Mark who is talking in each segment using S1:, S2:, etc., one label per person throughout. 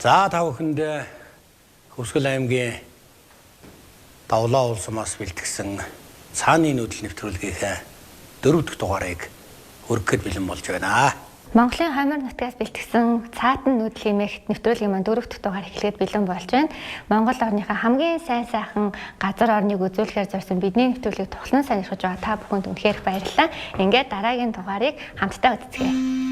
S1: За та бүхэнд Хөвсгөл аймгийн Давлаа улсаас бэлтгэсэн цааны нүүдэл нэвтрүүлгийнхээ 4 дахь дугаарыг хүргэхэд бэлэн болж байна.
S2: Монголын хоймор нутгаас бэлтгэсэн цаатан нүүдэл хэмээх нэвтрүүлгийн маань 4 дахь дугаар эхлэхэд бэлэн болж байна. Монгол орныхаа хамгийн сайхан газар орныг үзүүлэхээр зорьсон бидний нэвтрүүлгийг тухлан сонирхож байгаа та бүхэнд үнэхээр баярлалаа. Ингээд дараагийн дугаарыг хамтдаа үзцгээе.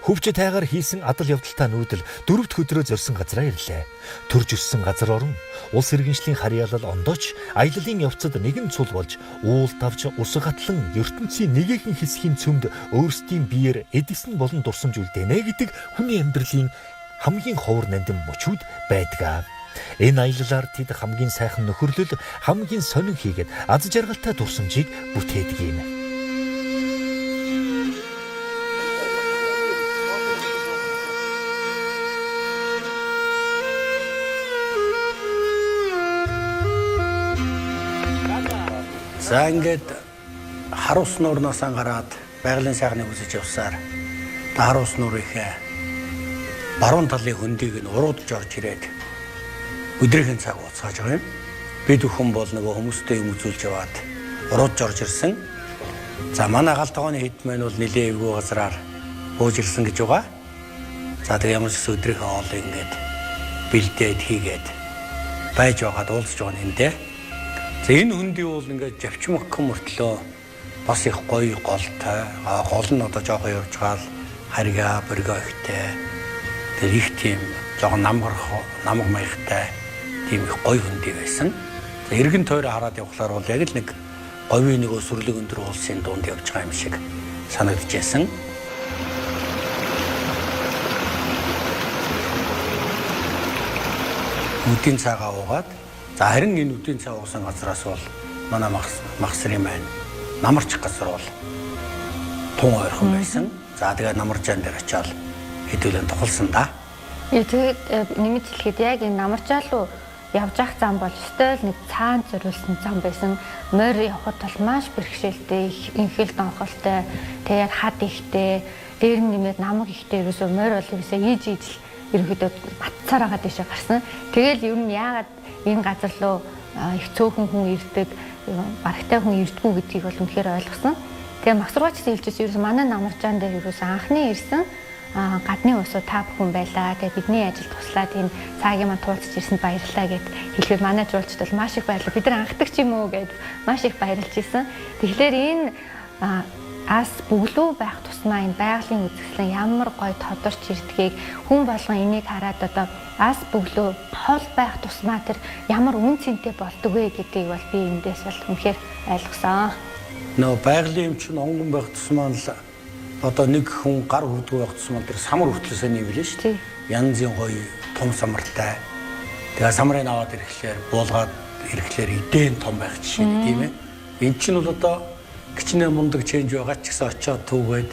S3: Хөвчөд тайгаар хийсэн адал явдалтай нүүдэл 4 дахь өдрөө зорьсон газараа ирлээ. Төрж өссөн газар орон, улс иргэншлийн харьяалал ондооч аяллалын явцад нэгэн цул болж уул давж усгатлан ертөнцийн нэгэн хэсгийн цөмд өөрсдийн биеэр эдгэсэн болон дурсамж үлдээнэ гэдэг хүний амьдралын хамгийн ховор нандин мөчүүд байдаг. Энэ аяллалаар тэд хамгийн сайхан нөхөрлөл, хамгийн сонин хийгээд аз жаргалтай дурсамжийг бүтээдэг юм.
S1: За ингээд харуус нуурнаас ангараад байгалийн сайхныг үзэж явсаар харуус нуурынхээ баруун талын хөндийг нь уруудж орж ирээд өдрийн цаг уцааж байгаа юм. Бид бүхэн бол нөгөө хүмүүстэй юм үзүүлж яваад уруудж орж ирсэн. За манай галт тогооны хэд мэн бол нэлээд эвгүй газраар бууж ирсэн гэж байгаа. За тэгээ ямар ч өдрийнхөө хоолыг ингээд бэлдээд хийгээд байж байгаад уулзж байгаа юм дээ. За энэ хүндий бол ингээд живчмах мөртлөө бас их гоё голтой. Гол нь одоо жоохон явж гал харьяа бөргөө ихтэй. Тэр их тийм жоохон намг маягтай тийм их гоё хүндий байсан. За эргэн тойроо хараад явхлаар бол яг л нэг говийн нэг өсвөрлөг өндөр улсын дунд явж байгаа юм шиг санагдчихсэн. Үдийн цагаа уугаад за харин энэ үдийн цаг уусан газраас бол манай махсрын маань намарч газар бол тун ойрхон байсан. За тэгээ намаржаан дээр очиад хэдүүлэн тухалсан да.
S2: Тэгээд нэмж хэлэхэд яг энэ намаржаа руу явж ах зам бол өстой л нэг цаан зориулсан зам байсан. Морь явхад бол маш бэрхшээлтэй, инхэл донхолтой, тэгээд хад ихтэй, дээр нь нэмээд намаг ихтэй ерөөсөө морь бол ерөөсөө ийж ерөөхдөө батцаар байгаа дэше гарсан. Тэгэл ер нь яагаад энэ газар руу их цөөхөн хүн ирдэг, барагтай хүн ирдэггүй гэдгийг бол үнэхээр ойлгосон. Тэгээ Махсаргаач хэлжсэн ерөөс манай намаржаан дээр ерөөс анхны ирсэн гадны усуу та бүхэн байлаа. Тэгээ бидний ажилд туслаад энэ цагийн маань туулж ирсэнд баярлалаа гэд хэлэхэд манай жуулчд бол маш их баярлалаа. Бид нар анхдагч юм уу гэд маш их баярлж ирсэн. Тэгэхээр энэ ас бүглүү байх тусмаа энэ байгалийн үзэсгэлэн ямар гоё тодорч ирдгийг хүн болгон энийг хараад одоо ас бүглүү хол байх тусмаа тэр ямар үн цэнтэй болдог вэ гэдгийг бол би эндээс бол үнэхээр ойлгосон.
S1: Нөө байгалийн юм чинь онгон байх тусмаа л одоо нэг хүн гар хүрдгүй байх тусмаа тэр самар хүртлээсээ нийлээ шүү дээ. Янзын гоё том самартай. Тэгээ самрыг аваад ирэхлээр буулгаад ирэхлээр эдэн том байх жишээ тийм ээ. Энд чинь бол одоо гिचнээ мундаг ченж байгаа ч гэсэн очиод түүгээд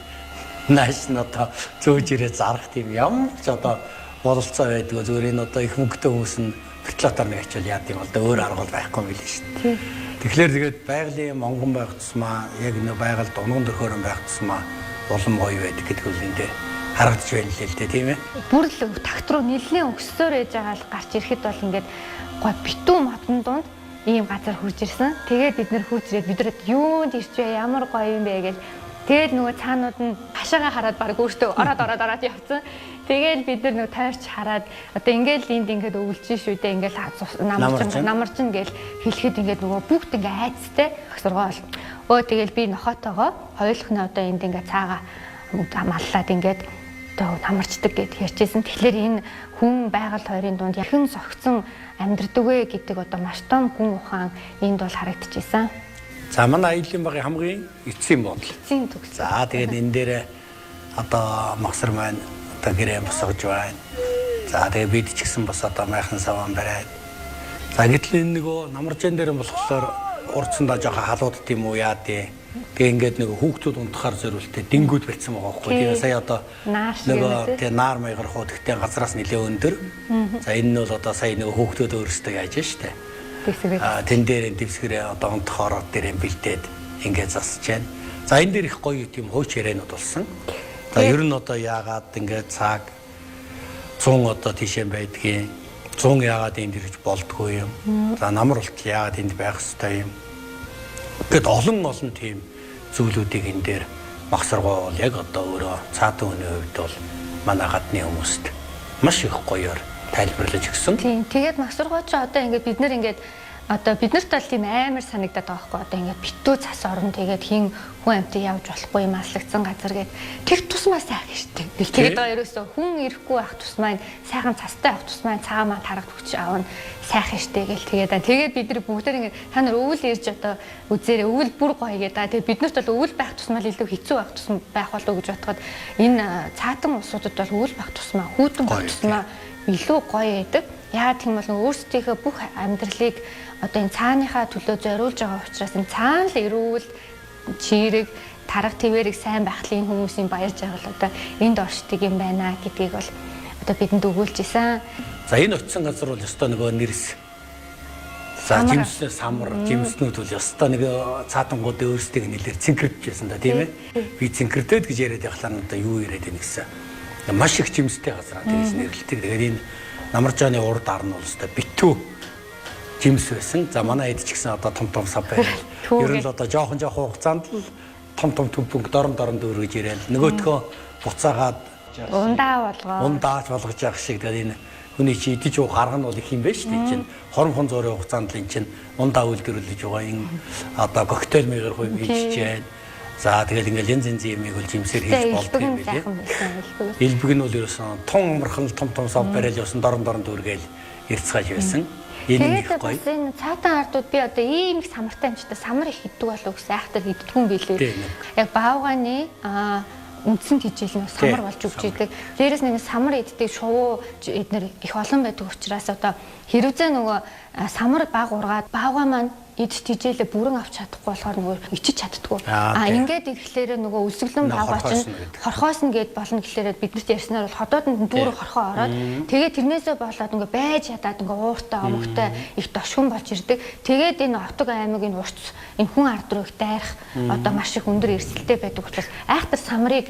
S1: нааш нь одоо зөөж ирээ зарах тийм ямар ч одоо бололцоо байдгүй зүгээр энэ одоо их мөнгөтэй хүмүүс нь вертолотоор нэг очиод яад юм бол өөр арга байхгүй юм билээ шүү дээ. Тэгэхээр тэгээд байгалийн монгон байх тусмаа яг нэг байгаль дунган төхөөрөн байх тусмаа улам гоё байдаг гэдэг үл эндээ харагдаж байна л дээ тийм ээ.
S2: Бүр л тагт руу нэлээд өксөөр ээж байгаа л гарч ирэхэд бол ингээд гоё битүү модон дунд ийм газар хурж ирсэн. Тэгээд бид нэр хурж ирээд бидрээд юунд ирчвэ ямар гоё юм бэ гэж. Тэгээд нөгөө цаанууд нь хашаага хараад баг өөртөө ороод явцсан. Тэгээд бид нар нөгөө тойрч хараад одоо ингээл энд ингээд өвлж шүү дээ. Ингээл намарчин гээл хэлэхэд ингээд нөгөө бүгд ингээд айцтай сургаал. Тэгэл би нохотоогоо хоёулахны одоо энд ингээд цаага маллаад ингээд одоо намарчдаг гэд ярьжсэн. Тэгэхээр энэ хүн байгаль хоёрын дунд яхэн зогцсон амьдрдаг вэ гэдэг одоо маш том хүн ухаан энд бол харагдчихсан.
S1: За манай аяллаа багийн хамгийн эцсийн бодол.
S2: Эцсийн төгс.
S1: За тэгээд энэ дээр одоо Махсар маань одоо гэрээ босгож байна. За тэгээд бид ч гэсэн бас одоо майхан саван бариад. За гэтэл энэ нөгөө намаржаан дээр болохоор урцсандаа жоохон халуудт юм уу яа тий. Тэгээ ингээд нэг хүүхдүүд унтахаар зориултаа дингүүд барьсан байгаа байхгүй. Тэгээ сая одоо нөгөө тэгээ наар маягаар хуу тэгтээ газраас нэлээ өндөр. За энэ нь бол одоо сая нөгөө хүүхдүүд өөрсдөө яаж штэ.
S2: Дэвсгэрээ.
S1: Тэн дээр дэвсгэрээ одоо онцгой ороод дээр бэлдээд ингээд засаж байна. За энэ дээр их гоё тийм хууч яриануд болсон. За ер нь одоо яагаад ингээд цаг 100 одоо тийшээ байдгийг 100 яагаад энд ирж болдгоо юм. За намар болтол яагаад энд байх ёстой юм. Гэт олон тийм зүйлүүдийг энэ дээр Махсаргой бол яг одоо өөрөө цаатан хүний хувьд бол манай гадны хүмүүст маш их гоёор тайлбарлаж өгсөн.
S2: Тийм. Тэгээд Махсаргой ч одоо ингээд бид нар ингээд одоо биднэрт бол тийм амар санагдаад байгаа хгүй одоо ингээд битүү цас орон тэгээд хин хүн амтыг явж болохгүй юм аслагдсан газар гээд тэр тусмаа сайхан штеп. Тэгээд байгаа ерөөсөө хүн ирэхгүй байх тусмаа сайхан цастай авах тусмаа цагаан маа тарагдагч аавна сайхан штеп гэл тэгээд бид нар бүгдээр ингээд та нар өвөл ирж одоо үзээрээ өвөл бүр гоё гэдэг. Тэгээд биднэрт бол өвөл байх тусмаа илүү хэцүү байх тусмаа байх болов гэж бодоход энэ цаатан улсуудад бол өвөл байх тусмаа хүүтэн байх тусмаа илүү гоё байдаг. Яагаад гэм бол өөрсдийнхөө бүх амьдралыг одоо энэ цааныхаа төлөө зориулж байгаа учраас энэ цаана л эрүүл чирэг тарга твэрийг сайн байхлын хүмүүсийн баярж байгаа л одоо энд оршдог юм байна гэдгийг бол одоо бидэнд өгүүлж исэн.
S1: За энэ очисон газар бол ёстой нөгөө нэрс. За жимснээ самар жимснүүд бол ёстой нэг цаатангуудын өөрсдийг нэлээр цэнхэрдэж байсан да тийм ээ. Би цэнхэрдээд гэж яриад явахлаа одоо юу яриад байна гэсэн. Маш их жимстэй газар тэрээс нэрлэлтэй. Тэгэхээр энэ Намаржааны урд ар нь бол өстой битүү жимс байсан. За манай эд ч гэсэн одоо том сав байл. Ер нь л одоо жоохон хугацаанд л том төмпөнг дорн дөрөж ирээл. Нөгөөдхөө буцаагаад ундаач болгож явах шиг тэгээд энэ хүний чи идэж уух арга нь бол их юм байна шүү дээ. Чинь хорон зуурын хугацаанд л эн чинь ундаа үйлдвэрлэж байгаа энэ одоо коктейл мэгэр хуй хийж байна. За тэгэл ингээл янз юмыг бол жимсээр хийж болдог юм билээ. Элбэг нь бол ерөөсөн тун амархан том сав барайл явсан дорн дүүргээл ирцгааж байсан. Энэ их гоё.
S2: Энэ цаатан ардууд би одоо ийм их самартай амжтай самар их иддэг болов гэсэн айхтар иддэг юм билээ. Яг баавганы үндсэн тижэл нэг самар болж өгч идэг. Дээрээс нэг самар иддэг шувуу эднэр их олон байдаг учраас одоо хэрвээ нөгөө самар баг ургаад баавгаа маань идэж тижээлээ бүрэн авч чадахгүй болохоор нөгөө ичиж чаддгүй. Ингээд ирэхлээр нөгөө үлсгэлэн баавгаа чинь хорхоосно гэд болно гэхлээр биднэрт ярьснаар бол ходоодонд дүүрэг хорхоо ороод тэгээд тэрнээсээ болоод ингээ байж ядаад ингээ ууртай омогтой их дошгон болж ирдэг. Тэгээд энэ Отог аймаг энэ урт энэ хүн ард руу их дайрах одоо маш их өндөр эрсдэлтэй байдаг учраас айхтар самрыг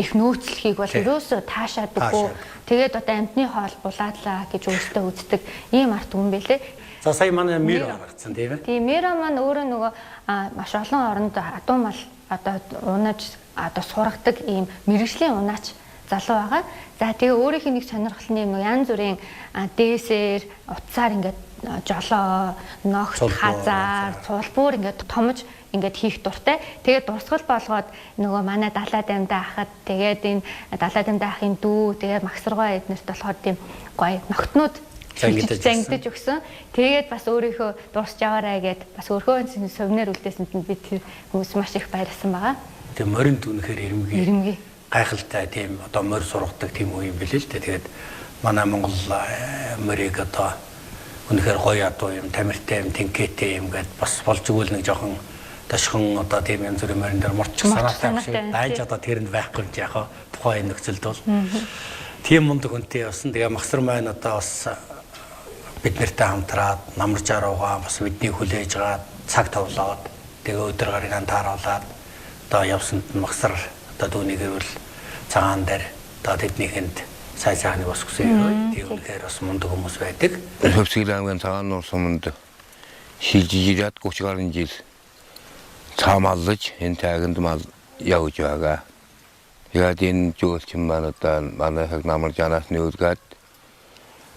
S2: их нөөцлөхийг бол ерөөсөө таашаадаггүй. Тэгээд одоо амтны хоол булаадлаа гэж өөртөө үздэг ийм арт хүн байлээ.
S1: За сая манай Миро гаргацсан тийм ээ.
S2: Тийм Миро маань өөрөө нөгөө маш олон оронд адуу мал одоо унаж одоо сургадаг ийм мэрэгжлийн унаач залуу байгаа. За тэгээ өөрийнх нь нэг сонирхолтой юм янз бүрийн дээсээр утсаар ингээд жолоо, ногт, хазаар, цулбуур ингээд томж ингээд хийх дуртай. Тэгээд дурсгал болгоод нөгөө манай далай дамдаа ахад тэгээд энэ далай дамдаа ахын дүү тэгээд Махсаргой эднэрт болохоор тийм гоё ногтнууд зангидаж өгсөн. Тэгээд бас өөрийнхөө дурсж аваарай гэд бас өөрхөө сувнэр үлдээсэнд нь би тэр хүмүүс маш их баярлсан байгаа.
S1: Тэгээ морин түүнхээр ирмэг гайхалтай тийм одоо морь сургадаг тийм үе юм билээ л дээ. Тэгээд манай Монгол морийг одоо үнэхээр гоё ядуу юм, тамиртай юм, тэнхээтэй юм гэд бас болж игэл нэг жоохон ташхан одоо тийм янз бүрийн морин дээр мурчих санаатай шиг байж одоо тэрэнд байхгүй юм яах вэ? Тухайн нөхцөлд бол тийм мундаг үнтэй явсан. Тэгээ Махсар маань одоо бас бид нартай хамтраад намаржаар угаа бас бидний хүлээж гаад цаг товлоод тэгээ өдөр гарыг тааруулаад одоо явсанд Махсар одоо түүнийг ирвэл цагаан дээр одоо тэднийхэнд сайжааны бас хүсэе. Тийм үнэхээр бас мундаг хүмүүс байдаг.
S4: Хөвсгөл аймгийн цагаан нур суманд шилжижирээд 30 гаруй жил цаамалж энэ тайганд мал явж байгаа. Яг энэ жуулчин маань одоо манай хаг намаржаанаас нүүлгээд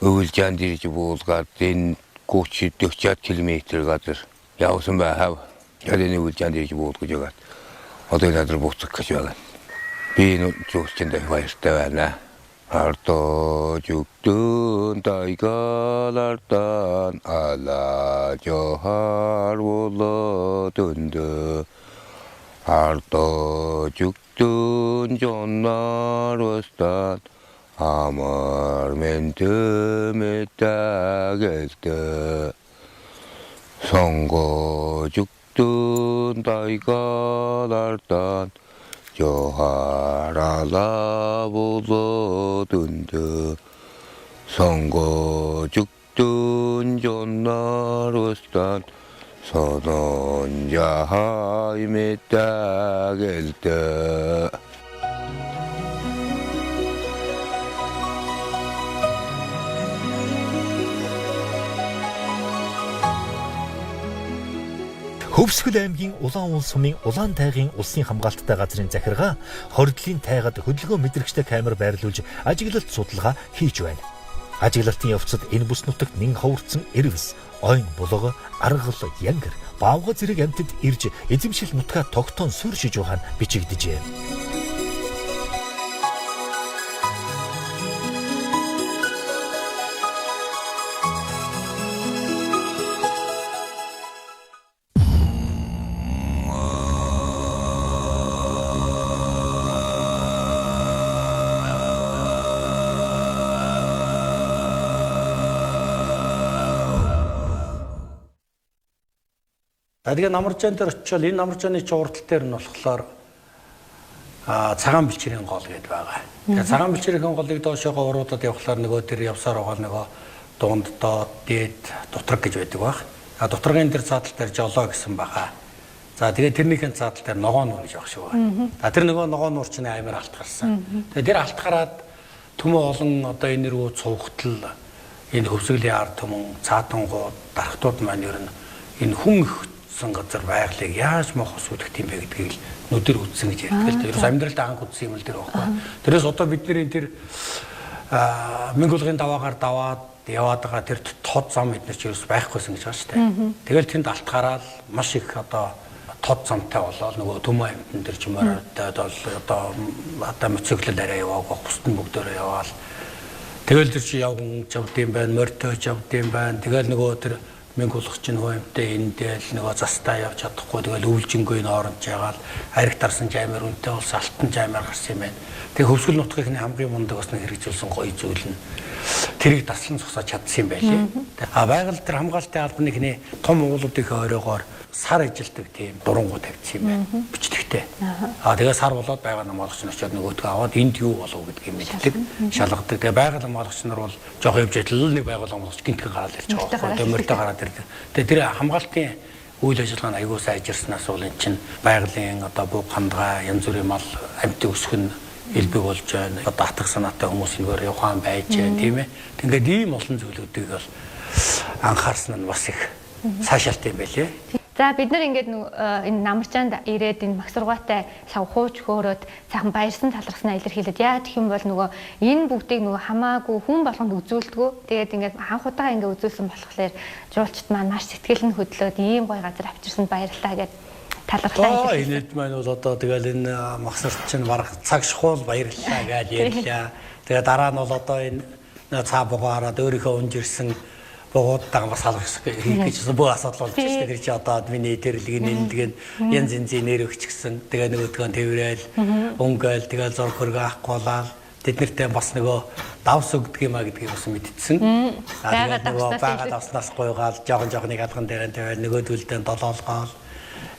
S4: өвөлжаан дэрж буулгаад энэ 30-40 км газар явсан байхав. Яг энэ өвөлжаан дэрж буулгаж байгаа. Одоо энэ газар буцах гэж байгаа. Би энэ жуулчинд баяртай байна. Арто жүктөн тайгалардан ала жохар болотунду арто жүктөн жоннаростан амар ментөметагэлтө сонго жүктөн тайгалардан 조하라라 보로든드 선거 죽 둔존나루스탄 선언자하임에따겔때
S3: Хөвсгөл аймгийн Улаан улс сумын Улаан тайгын улсын хамгаалттай газрын захиргаа хордлын тайгад хөдөлгөөн мэдрэгчтэй камер байрлуулж ажиглалт судалгаа хийж байна. Ажиглалтын явцад энэ бүс нутагт нэн ховорцсон эрвэс, ойн булга, аргал, янгар, баавга зэрэг амьтад ирж эзэмшил нутгаа тогтоон суурьшиж байгаа нь бичигдэжээ.
S1: Тэгээ намаржаан дээр очивол энэ намаржааны урдтал дээр нь болохоор цагаан бэлчээрийн гол гэдээ байгаа. Тэгээ цагаан бэлчээрийн голыг доошоогоо уруудад явхлаар нөгөө тэр явсаар байгаа нөгөө дунд доод дээд дутраг гэж байдаг баг. Дутрагийн дээр цаатал дээр жолоо гэсэн байгаа. За тэгээ тэрнийхэн цаатал дээр ногоо нуур гэж баг шүү байгаа. Тэр нөгөө ногоо нуур чинь амар алт гарсан. Тэгээ тэр алт гараад төмөө олон одоо энэ рүү цувхтал энэ хөвсгөлийн ард түмэн цаатангууд дархтууд маань ер нь энэ хүн газар байгалыг яаж мохос үлдэх юм бэ гэдгийг нүдэр үзсэн гэж ярьдаг л да. Ерөөс амьдралд анх үзсэн юм л тэр байхгүй. Тэрээс одоо бидний тэр Мингуулгын даваагаар даваад яваад байгаа тэр тод зам эднэр ч ерөөс байхгүйсэн гэж байгаа шүү дээ. Тэгэл тэнд алт гараад маш их одоо тод замтай болоод нөгөө төмөө амьтан тэр чимээртэй одоо моциклд арай яваагаа бусдын бүгдээрээ яваал. Тэгэл тэр чи явган жавд юм байна, морьтой жавд юм байна. Тэгэл нөгөө тэр Мингуулгач нь хөөмтэй эндэл нөгөө застаа явж чадахгүй тэгэл өвлжингөө энэ оронд жагаал ариг дарсан жаймаар үнтэй болсон алтан жаймаар гарсан юм байна. Тэгээ хөвсгөл нутгийн хамгийн мундаг бас нэг хэрэгжүүлсэн гоё зүйл нь тэрийг таслан зогсоож чадсан юм байлээ. Байгаль дээр хамгаалтын албаны хний том уулуудын оройгоор сар ажилтдаг тийм дурангууд тавьчихсан юм байна. Бичдэгтэй. Тэгээ сар болоод байгаа намаалагч нь очиод нөгөөдгөө аваад энд юу болов гэдгийг мэддэг, шалгадаг. Тэгээ байгаль намаалагч нар бол жоох явж идэл нэг байгаль намаалагч гинтгэн гараад ирж байгаа байхгүй. Тэгээ мөртөө гараад ирдэг. Тэгээ тэр хамгаалтын үйл ажиллагаа нь аягүй сайн ажилласнаас бол эн чинь байгалийн одоо буу хандгаа янз бүрийн мал амьтыг өсгөх нь элбэг болж байна. Одоо атгах санаатай хүмүүс энэгээр явхан байж байна тийм ээ. Тэгээд ийм олон зүйлүүдийг бол анхаарсан нь бас их цаашаалт юм байлээ.
S2: За бид нар ингээд энэ намарчаанд ирээд энэ магсургаатай сав хууч хөөрөөд цаахан баярсан талархснаа илэрхийлээд яа гэх юм бол нөгөө энэ бүгдийг нөгөө хамаагүй хүн болгонд үзүүлдэггүй. Тэгээд ингээд анх удаага ингээд үзүүлсэн болохоор жуулчд маань маш сэтгэл нь хөдлөөд ийм гоё газар авчирсанд баярлалаа гэж талархлаа.
S1: Энэд маань бол одоо тэгэл энэ магсарт чинь барах цаг шахуул баярлалаа гэж ярьлаа. Тэгээд дараа нь бол одоо энэ цаа бугаараад өөрийнхөө унжирсан богоодтайгаа бас халах хийх гэжсэн бүх асуудал болж байна. Тэр чи одоо миний тэрлэгийн нэмдгэн янз янзын нэр өгч гисэн. Тэгээ нөгөөдгөө тэрвэл өнгөөл тэгээ зург хөргөө авахгүйлаа. Тэд нартэй бас нөгөө давс өгдөг юмаа гэдгийг бас мэдтсэн. Бага давснаас гойгаал жоохон алган дээр тавиал нөгөөдөлдөө долоолгоол.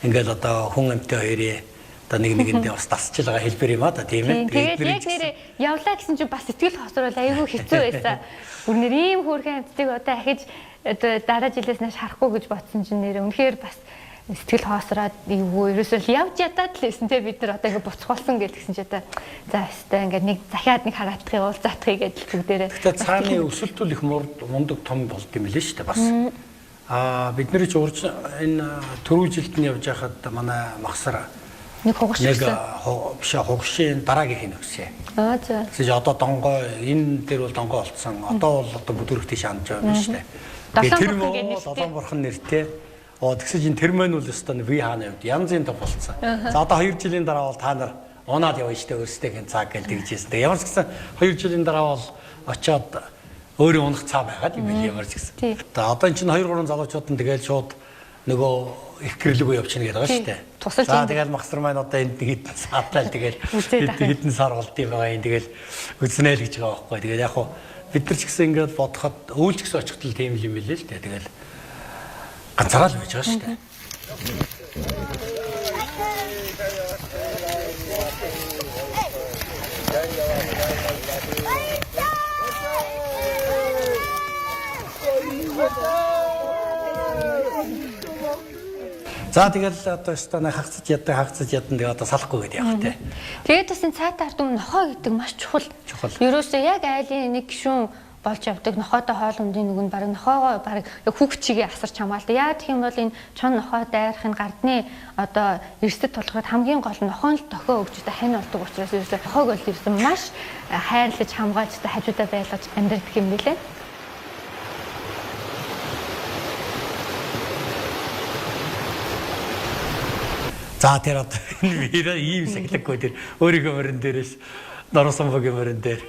S1: Ингээл одоо хүн амттай хоёрын одоо нэгэндээ бас тасч байгаа хэлбэр юм а та тийм ээ.
S2: Тэгээд яг нэрээ явлаа гэсэн чинь бас сэтгэл хосрол айгүй хэцүү байсан. Бүр нэр ийм хөөрхөн амттыг одоо ахиж дараа жилээс нааш харахгүй гэж бодсон чинь нэрээ үнэхээр бас сэтгэл хоосроод эйгүү ерөөсөө явж ядаад л байсан те бид нар одоо ингэ буцхолсон гэсэн чи одоо за өстой ингэ нэг захиад нэг хараадахыг уулзаадахыг гэдэл бүгдээрээ.
S1: Тэгээд цааны өсөлтөл их мундаг том болд юм лээ шүү дээ бас. Бидний ч урж энэ түрүү жилд нь явж байхад манай магсар
S2: нэг хугаш
S1: биш хугашийн дараагийн өгсөн.
S2: За.
S1: Тэгэж одоо донгой энэ дээр бол донгой болцсон. Одоо бол одоо бүдүрхтэй шаанж байгаа юм шүү дээ. Тэр долоон бурхан нэртэй. Тэгсэж энэ термин бол өстой ви хаана явд янзын топ болцсон. За одоо 2 жилийн дараа бол та нар унаад явна штэ өөрсдөө цаг гэл тэгжсэн. Ямар ч гэсэн 2 жилийн дараа бол очиод өөрөө унах цаа байгаад юм бил ямар ч гэсэн. Одоо энэ чинь 2 3 залуучууд нь тэгэл шууд нөгөө их гэрлэгөө явчихна гэдэг байгаа шүү дээ. За тэгэл магсар маань одоо энд хэдэн саатал тэгэл хэдэн сар болд юм байгаа юм тэгэл үзнэ л гэж байгаа байхгүй. Тэгээд яг хуу бид нар ч гэсэн ингээд бодоход өөлч гэсэн очихтол тийм юм билээ л дээ. Тэгэл ганцаараа л байж байгаа шүү дээ. За тэгэл одоо өстө хагцж ядан тэгээ одоо салахгүй гэдэг яг тэ.
S2: Тэгээд бас энэ цаатай ард түмэн нохоо гэдэг маш чухал. Ерөөсөө яг айлын нэг гишүүн болж явдаг нохоотой хоол ундын нэг нь баг нохоогоо баг хүүхд чигээ асарч хамгаалдаг. Яа гэх юм бол энэ чон нохоо дайрахын гардны одоо эрсдэд тулгараад хамгийн гол нь нохоон л дохио өгч та хань болдог учраас ерөөсөө нохоог бол ерөөсөө маш хайрлаж хамгаалж та хажуудаа байлгаж амьдрэх юм билээ.
S1: За тэр одоо энэ ийм сахилахгүй тэр өөрийнхөө мөрөн дээрээс Норосомбогийн мөрөн дээр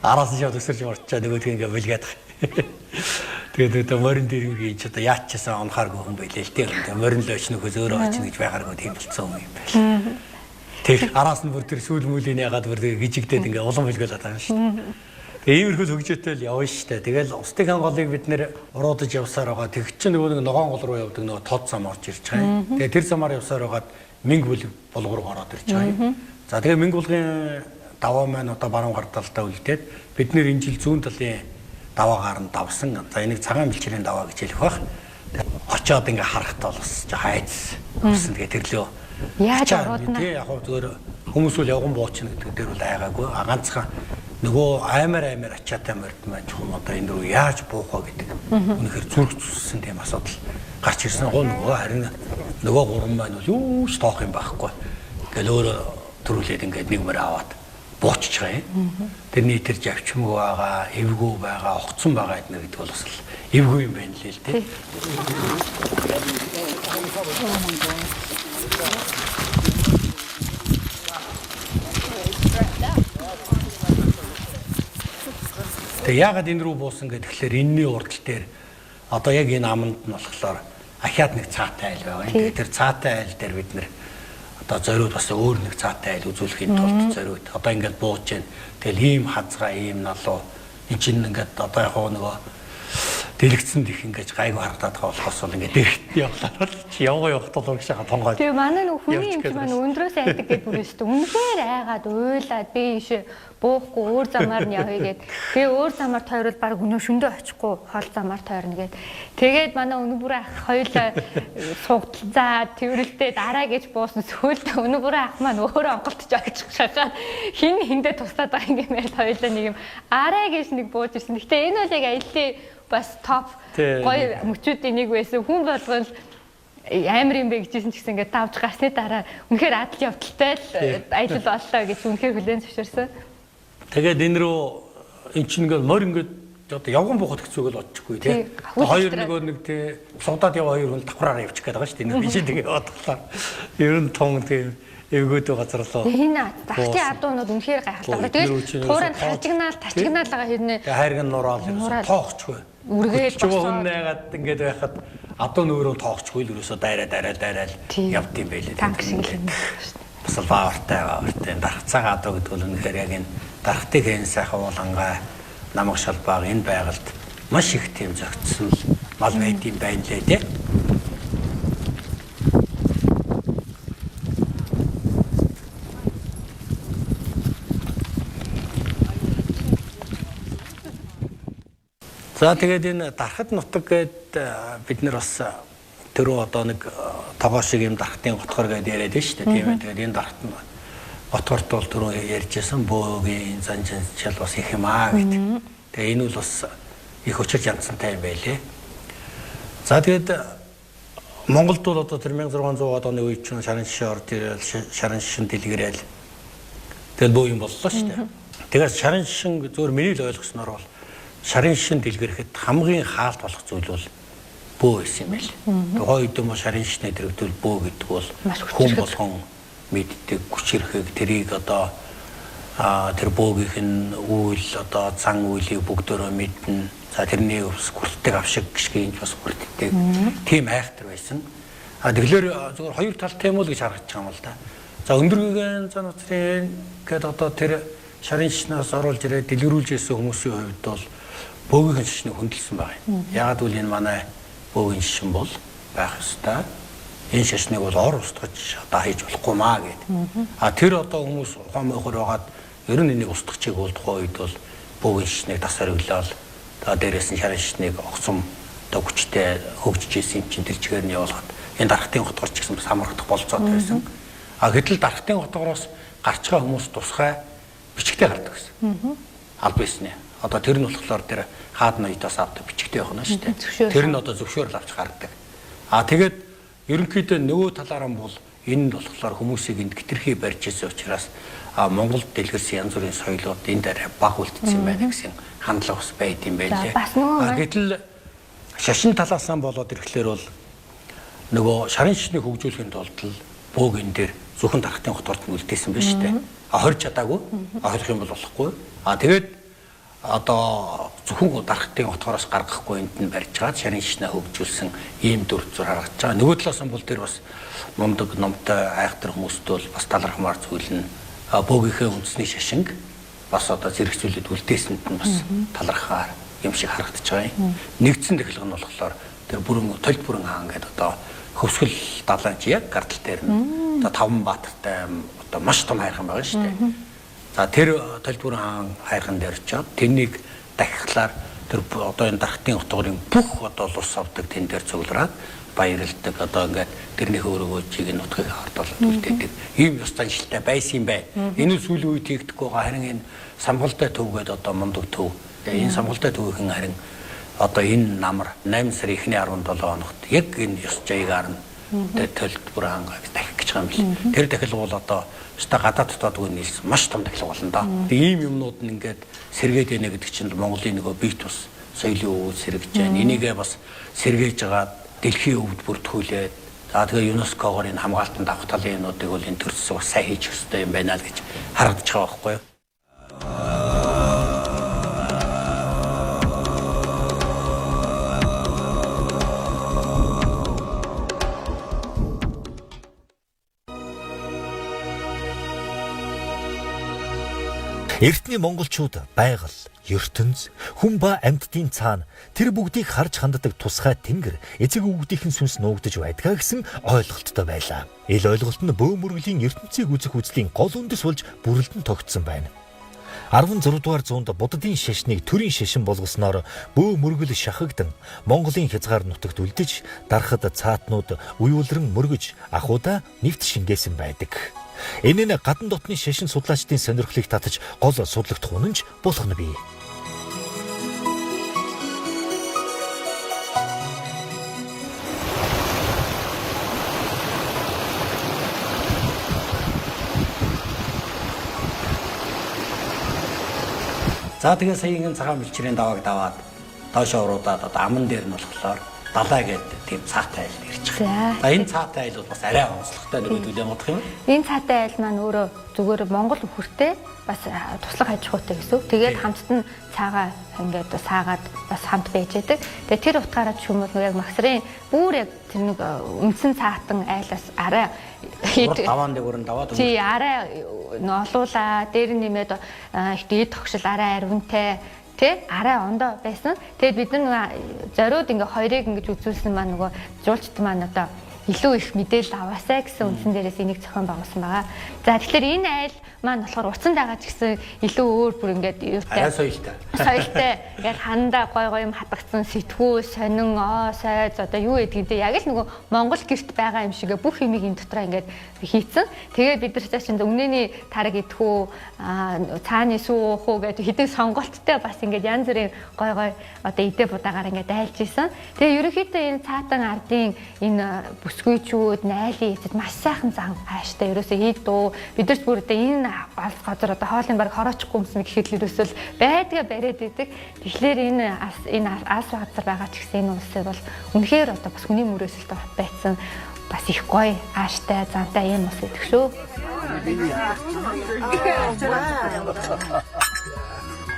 S1: араас нь шууд өсөрж морчаа нөгөөдгөө ингээ бүлгээд. Тэгээд одоо мөрөн дээр ингээ ч одоо яачсан онхааргүй хүн байлээ л дээ. Мөрөн л очно хөөс өөрөө очно гэж байгааргүй тийм болцсон юм байна. Тэр араас нь бүр тэр сүүл мүлийн ягаад бүр гжигдээд ингээ улам бүлгээд байгаа юм шүү дээ. Тэгээ иймэрхүү хөгжөөтэй л явна шүү дээ. Тэгэл устдын хан голыг бид нэр уруудаж явсаар байгаа. Тэг чинь нөгөө нэг ногоон гол руу явдаг нөгөө тод зам орж ирж байгаа. Тэгээ тэр замаар явсаар байгаад Минг булгуур ороод ирж байгаа. За тэгээ Минг булгын даваа маань одоо баруун гар талдаа үлдээд бид нэр энэ жил зүүн талын даваагаар нь давсан. За энийг цагаан бэлчээрийн даваа гэж хэлэх бах. Очоод ингээ харахтаа бол бас хайц өгсөн. Тэгээ тэрлөө
S2: яаж ороод
S1: нэ яг зүгээр хүмүүс үл явган буучна гэдэг дээр бол айгаагүй. Ганцхан нөгөө аймаар ачаатай морд маань чухам одоо энэ рүү яаж буух вэ гэдэг. Үнэхээр зүрх зүссэн тийм асуудал гарч ирсэн гоо нөгөө харин нөгөө гурван маань бол юу ч тоох юм байхгүй. Ингээл өөрөө төрүүлээд ингээд нэг мөр аваад буучж байгаа юм. Тэрний тэр завчмаг байгаа, эвгүй байгаа, огцсон байгаа гэдэг бол бас эвгүй юм байна лээ л дээ. Тэгээ яагаад энэ рүү буусан гэхээр энэний урдл дээр одоо яг энэ аманд нь болохоор ахиад нэг цаатай айл байгаа. Тэгээ тэр цаатай айл дээр бид нэр одоо зориуд бас өөр нэг цаатай айл үзүүлэхийн тулд зориуд одоо ингээд бууж जैन. Тэгэл ийм хазгаа ийм налуу энэ чинь ингээд одоо яг нөгөө дэлгэцэнд их ингэж гайгүй харагдаад байгаа болохоос бол ингээд дэрэгт явлаа чи явах толгой шахаа тонгоод.
S2: Тэгээ манай нэг хүний юмч маань өндрөөс айдаг гэдэг бүр өстө үнэхээр айгаад уйлаад би ийш буухгүй өөр замаар нь явъя гэд. Тэгээ өөр замаар тойрол баг өнөө шөндөө очихгүй хол замаар тойрно гэд. Тэгээд манай өнөө бүр ах хоёулаа сугдал за тэрвэрлдээ дараа гэж буусан сүйдээ өнөө бүр ах маань өөрөө онголтож очих шахаад хин хиндэ тусаад байгаа юм яа хоёулаа нэг юм арай гэж нэг бууж ирсэн. Гэтэ энэ бол яг аяллаа бас топ гоё мөчүүдийн нэг байсан хүн болгол амар юм бэ гэжсэн ч гэсэн ингээд тавж гарсны дараа үнэхээр адал явдалтай л аялал боллоо гэж үнэхээр хүлээн зөвшөөрсөн.
S1: Тэгээд энэ рүү эн чинь ингээд морь ингээд одоо явган буухад хэцүүг л очихгүй тий. Хоёр нөгөө нэг тий суудаад яваа хоёр хүн давхраараа явчих гээд байгаа шүү дээ. Энэ биш тэгээ яваад талаа. Ер нь том тийм эвгөөдөө газар лөө.
S2: Энэ дахтын адуунууд үнэхээр гайхалтай. Тэгээд тууранд тарчигнаал байгаа хэрнээ
S1: хайрг нь нураал тоохчгүй.
S2: Үргээд
S1: босоод нэгаад ингээд байхад адуу нөөрөө тоохчгүй л ерөөсөө дайраад явд юм байлээ.
S2: Танк шиг л юм.
S1: Бас баавартай дархцаага адуу гэдэг нь үнэхээр яг энэ дархтыг хэн сайхан уулангаа намаг шалбааг энэ байгальд маш их тийм зөгцсөн мал байд юм байна лээ тий. За тэгээд энэ дархад нутаг гээд бид нар бас тэрөө одоо нэг тогоо шиг юм дархтын готгор гээд яриад байна шүү дээ тийм ээ. Тэгээд энэ дархт нь готгорт бол түрүү ярьжсэн бөөгийн занчил бас их юм аа гэдэг. Тэгээ энэ бол бас их учирч янзантай юм байлээ. За тэгээд Монголд бол одоо тэр 1600-аад оны үед чинь шарын шишээ орж ирэл шарын шишин дэлгэрэл тэгэл бөө юм боллоо шүү дээ. Тэгээд шарын шишин зөвөр миний л ойлгосноор бол шарын шишин дэлгэрэхэд хамгийн хаалт болох зүйл бол бөө байсан юм байл. Тухайн үед юм шарын шишний дэрвдүүл бөө гэдэг бол хүн болгон мэддэг хүчрэхэг тэрийг одоо тэр бөөгийнх нь үйл одоо зан үйлийг бүгдөө мэднэ. За тэрний хүртдэг авшиг гიშгийг бас хүртдэг. Тийм айхтар байсан. Тэгэхээр зөвхөн хоёр талтай юм уу гэж харагдаж байгаа юм л да. За өндөргөгийн зан утрын гэдэг одоо тэр шарын шишнээс оруулж ирээд дэлгэрүүлж ирсэн хүмүүсийн хувьд бол бөөгийн шишнийг хөндлөсөн байгаа юм. Яагаад гэвэл энэ манай бөөгийн шишин бол байх ёстой. Энэ шишнийг бол ор устгаж одоо хийж болохгүй маа гэдэг. Тэр одоо хүмүүс ухаан мохор байгаад ер нь энийг устгахыг бол тухайн үед бол бөөгийн шишнийг тасаар өглөөл. Дээрээс нь шарын шишнийг огцом одоо хүчтэй хөгжиж исэн юм чинь тэр чигээр нь явуулгаад энэ дархтын хотгор ч гэсэн бас амрагдах болцоод байсан. А гэтэл дархтын хотгороос гарч байгаа хүмүүс тусгай бичгтээ гардаг гэсэн. Аль бисний. Одоо тэр нь болохоор тэр хаад ноёдоос авдаг бичгтээ явах нь шүү дээ. Тэр нь одоо зөвшөөрөл авч гардаг. А тэгээд ерөнхийдөө нөгөө талаараа бол энэ нь болохоор хүмүүсийг энд гитерхий барьж ирсэн учраас Монголд дэлгэрсэн янз бүрийн соёлууд энэ дээр баг үлдсэн байна гэсэн хандлага бас байд юм байлээ. Гэтэл шашин талаас нь болоод ирэхлээр бол нөгөө шарын шишнийг хөгжүүлэхийн тулд л бөөг энэ дээр зөвхөн дархтын хотгорт нь үлдээсэн байна шүү дээ. Хорж чадаагүй. Хорих юм бол болохгүй. Тэгээд одоо зөвхөн дархтын хотгороос гаргахгүй энд нь барьж байгаа шарын шишнээ хөгжүүлсэн ийм дүр зур харагдаж байгаа. Нөгөө талаас нь бол тэр бас мундаг номтой айхтар хүмүүстээ бол бас талархмаар зүйл нь бөөгийнхээ үндэсний шашинг бас одоо зэрэгцүүлээд үлдээсэнд нь бас талархаар юм шиг харагдаж байгаа юм. Нэгдсэн технологи нь болохоор тэр бүрэн толд бүрэн хаан гэдэг одоо хөвсгөл далайч яг гардал дээр нь одоо таван баатартай одоо маш том хайрхан байгаа шүү дээ. За тэр толд бүрэн хаан хайрхан дээр очиод тэрнийг дахихлаар тэр одоо энэ дархтын хотгорын бүх одоо лус авдаг тэн дээр цуглараад баярлдаг одоо ингээд тэрний хөөрөгөөжийг нь утгыг хардуулаад үлдээдэг. Ийм ёс заншилтай байсан юм байна. Энэ сүүлийн үед хийгдэхгүй байгаа харин энэ самгалтай төв гэдэг одоо мундаг төв. Энэ самгалтай төвийн харин одоо энэ намар 8 сарын эхний 17 хоногт яг энэ ёс жаягаар нь төлд бүр хангаа дахих гэж байгаа юм бэл. Тэр дахил бол одоо өстой гадаад дотоодгүй нийлсэн маш том дахил болно да. Ийм юмнууд нь ингээд сэргээд байна гэдэг чинь Монголын нөгөө бие тус соёлын өвөд сэргэж байна. Энийгээ бас сэргээж байгаа дэлхийн өвд бүртгүүлээд за тэгээ ЮНЕСКО-гоор энэ хамгаалтанд авах талын юмнуудыг бол энэ төрөлсөг бас сайн хийж өстой юм байна л гэж харагдаж байгаа байхгүй юу?
S3: Эртний монголчууд байгаль, ертөнц, хүн ба амьтдын цаана тэр бүгдийг харж ханддаг тусгай тэнгэр эцэг өвгдийнхэн сүнс нуугдж байдгаа гэсэн ойлголттой байлаа. Ил ойлголт нь бөө мөргөлийн ертөнцийг үзэх үзлийн гол үндэс болж бүрэлдэн тогтсон байна. 16 дугаар зуунд буддын шашныг төрийн шашин болгосноор бөө мөргөл шахагдан Монголын хязгаар нутагт үлдэж дарахад цаатнууд уйвлран мөргөж ахуудаа нэвт шингээсэн байдаг. Энэ нь гадна дотны шашин судлаачдын сонирхлыг татаж гол судлагдах үнэнч болох нь бий.
S1: За тэгээ саяхан цагаан бэлчрийн давааг даваад доошоо уруудаад одоо аман дээр нь болохоор далай гэдэг тийм цаатай айл ирж байгаа. За энэ цаатай айл бол бас арай онцлогтой нэг үйл явдах юм.
S2: Энэ цаатай айл маань өөрөө зүгээр Монгол өхөртэй бас туслах аж ахуйтай гэсэн. Тэгээд хамтд нь цаагаа ингээд саагаад бас хамт байж байдаг. Тэгээд тэр утгаараа ч юм бол яг магсрын бүр яг тэр нэг үндсэн цаатан айлаас арай
S1: даваан дээр даваад
S2: тий арай олуулаа дээр нэмээд их дээд тогшил арай аривантай тэ арай ондоо байсан. Тэгэд бид нар зориуд ингээ хоёрыг ингэж үзүүлсэн маань нөгөө жуулчд маань одоо илүү их мэдээлэл аваасаа гэсэн үндсэн дээрээс энийг зохион байгуулсан байгаа. За тэгэхээр энэ айл маань болохоор утсан дагаа ч гэсэн илүү өөр бүр ингээд юутай соёлтой яг хандаа гой юм хатгацсан сэтгүү сонин сайз одоо юу гэдгийг яг л нөгөө Монгол гэрт байгаа юм шиг бүх юмыг энэ дотроо ингээд хийцэн. Тэгээд бид нар цааш өмнөний тараг идэхүү цааны сүү уух уу гэдэг хэдэн сонголттой бас ингээд янз бүрийн гой одоо идэ будаагаар ингээд айлж исэн. Тэгээ ерөнхийдөө энэ цаатан ардын энэ бүсгүйчүүд найлын эцэд маш сайхан зан хааштай ерөөсөө хийд дөө бид нар ч бүр одоо энэ газар одоо хоолны баг хороочихгүй юмсан гэхэд л ерөөсөө байдгаа бариад идэг. Тэгэхээр энэ алс газар байгаа ч гэсэн энэ улсыг бол үнэхээр одоо бас хүний мөрөөсөлтөд байцсан бас их гоё ааштай зантай юм ус гэдэг шүү.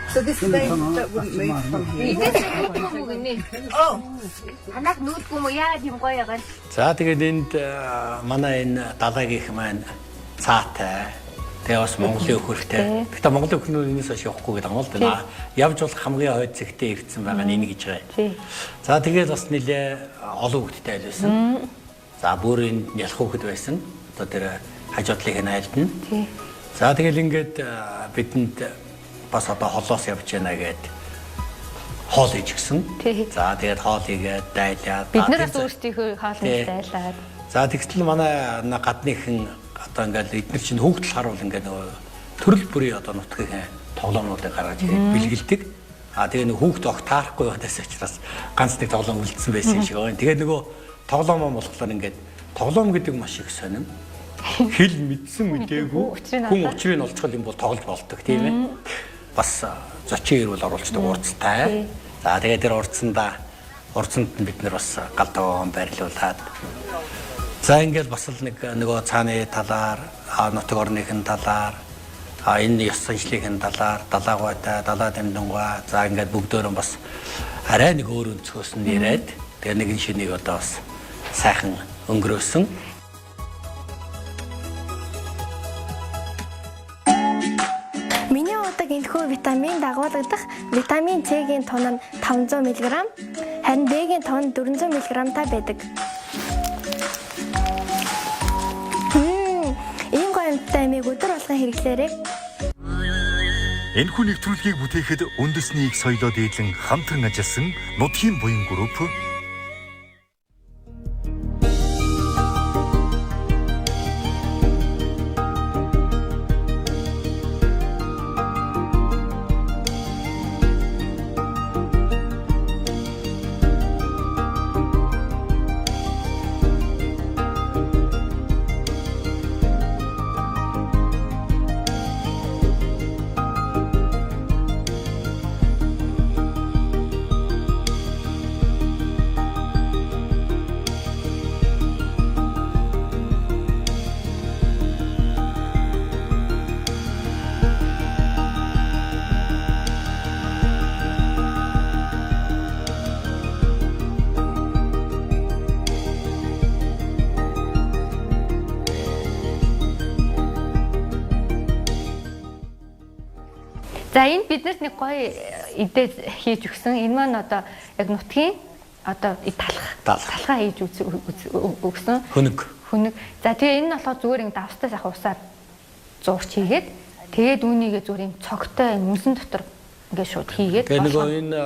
S5: So this thing that wouldn't move from here.
S2: Анаг нүүдгүй мө яагаад юм гоё яагаад.
S1: За тэгээд энд манай энэ далайгийнх маань цаатай. Тэгээ бас Монголын өхөртэй. Гэхдээ Монголын өхөрнүүд энэс хойш явахгүй гэдэг юм л да. Явж болох хамгийн хойд зэгтээ ирсэн байгаа нь энийг гэж байгаа. За тэгээд бас нэлээ олон хөлттэй айл байсан. За бүр энэ ялах хөлт байсан. Одоо тэр хажуудлын айлд нь. За тэгэл ингээд бидэнд бас одоо холоос явж байна гэд хоол иж гисэн.
S2: Тий.
S1: За тэгээд хоол игээд дайлаад
S2: Бид нар бас өөрсдийнхөө хоолны дайлаад.
S1: За тэгтэл манай гадныхан одоо ингээд эдгээр чинь хүүхдэл харуул ингээд нөгөө төрөл бүрийн одоо нутгийн тоглоомнуудыг гаргаж ирээд бэлгэлдэг. Тэгээ нөгөө хүүхд огт таарахгүй байгаадаас учраас ганц нэг тоглоом үлдсэн байсан юм шиг байна. Тэгээд нөгөө тоглоомоо болохоор ингээд тоглоом гэдэг маш их сонирм. Хэл мэдсэн мэдээгүй хүн учрыг олцгол юм бол тоглож болдог тийм ээ. Бас зочин ирүүл оруулцдаг урцтай. За тэгээд тэр урцсанд нь бид нар бас галдаа байрлуулад. За ингээд бас л нэг нөгөө цааны талаар нутаг орныхын талаар энэ ёс заншлихын талаар далаагүйтай далаа дамдангуй за ингээд бүгдөө бас арай нэг өөр өнцгөөс нь яриад тэгээ нэгэн шинийг одоо бас сайхан өнгөрөөсөн.
S6: Миний удаг энэхүү витамин дагуулгадах витамин С-ийн тонн нь 500 мг, харин D-ийн тонн 400 мг та байдаг. Ийм гоё амттай амийг өдөр болгон хэрэглээрэй.
S3: Энэхүү нэвтрүүлгийг бүтээхэд үндэсний их соёлоо дээдлэн хамтран ажилласан Нутгийн буян групп
S2: За энэ биднэрт нэг гоё идэ хийж өгсөн. Энэ маань одоо яг нутгийн одоо талхаа хийж өгсөн.
S1: Хөнөг.
S2: За тэгээ энэ нь болохоор зүгээр ин давстаас ах усаар зурч хийгээд тэгээд үүнийгээ зүгээр юм цогтой үнсэн дотор ингээд шууд хийгээд.
S1: Тэгээ нөгөө энэ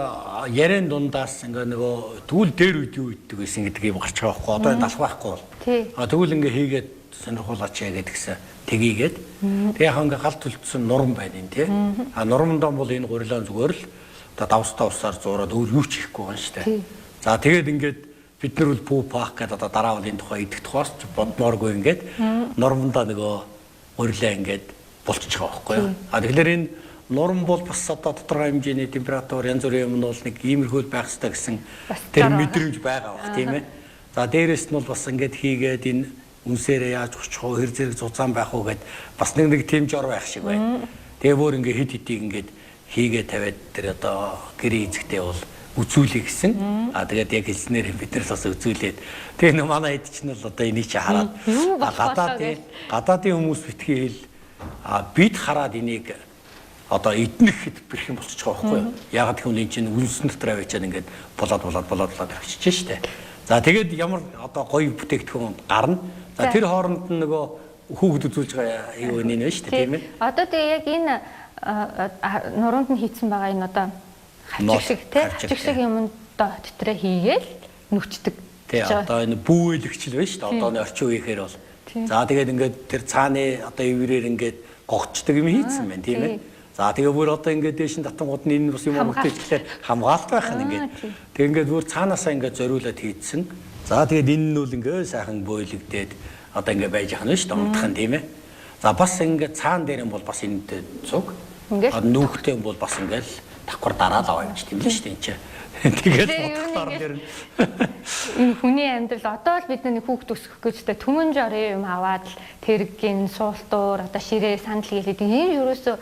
S1: ярен дундаас ингээ нөгөө тэгвэл дээр үед юу иддэг гэсэн гэдэг юм гарч байгаа байхгүй. Одоо энэ далах байхгүй бол. Тэгвэл ингээ хийгээд сонирхуулаач яа гэдгсэн тгийгээд тэгээ яг ингээ галт төлтсөн нурам байна юм тий. Нурамдаа бол энэ гурилан зүгээр л одоо давстаа усаар зураад өөр юу ч хийхгүй байгаа шүү дээ. За тэгээд ингээд бид нар бол пүү паах гэдэг одоо дараа бол энэ тухай идэх тухайс бодмооргүй ингээд нурамдаа нөгөө гурилаа ингээд болчихж байгаа байхгүй юу. Тэгэхээр энэ нурам бол бас одоо тодорхой хэмжээний температур янз бүрийн юм нь бол нэг иймэрхүү байх хэрэгтэй гэсэн тэр мэдрэмж байгаа бах тийм ээ. За дээрэс нь бол бас ингээд хийгээд энэ үнсээрээ яаж очих вэ, хэр зэрэг зузаан байх уу гэд бас нэг тийм жор байх шиг байна. Тэгээ бүр ингээд хит хитийг ингээд хийгээ тавиад тэр одоо гэрээ эзэгтэй бол үзүүлэх гэсэн. Тэгээд яг хэлснээр бид нар бас үзүүлээд тэгээ нөө манай хэд чинь бол одоо энийг чи хараад гадаадын хүмүүс битгий хэл бид хараад энийг одоо эднэх хэд бэрх юм болчих жоох байхгүй юу. Ягаад гэвэл энэ чинь үнсэн дотор авчиад ингээд болоод ирчихэж штэ. За тэгээд ямар одоо гоё бүтээгдэхүүн гарна. За тэр хооронд нь нөгөө хүүхд үзүүлж байгаа юу энэ шүү дээ тийм ээ.
S2: Одоо тэгээ яг энэ нуруунд нь хийцэн байгаа энэ одоо хавчиг шиг юм дотроо хийгээл нүчдэг.
S1: Тэгээ одоо энэ бүүэлэгчл байна шүү дээ. Одооны орчин үеийнхээр бол. За тэгээд ингээд тэр цааны одоо ивэрээр ингээд гогчдаг юм хийцэн байна тийм ээ. За тэгээ бүр одоо ингээд дээш нь татангууд нь энэ бас юм өгдөөчлээ хамгаалт байх нь ингээд. Тэг ингээд бүр цаанаасаа ингээд зориулаад хийцэн. За тэгээд энэ нь бол ингээд сайхан бөөлөгдээд одоо ингээд байж байгаа нь шүү дээ унтхан тийм ээ. За бас ингээд цаан дээр нь бол бас энэтэй цуг. Нүүхтэй бол бас ингээд давхар дараад аваа юм чи тийм л шүү дээ энэ чинь. Тэгээд бодохоор дэр нь
S2: энэ хүний амьдрал одоо л бид нэг хүүхд өсгөх гэж тэ түмэн жорын юм аваад л тэргийн суултуур одоо ширээ сандал гэлээд энэ ерөөсөө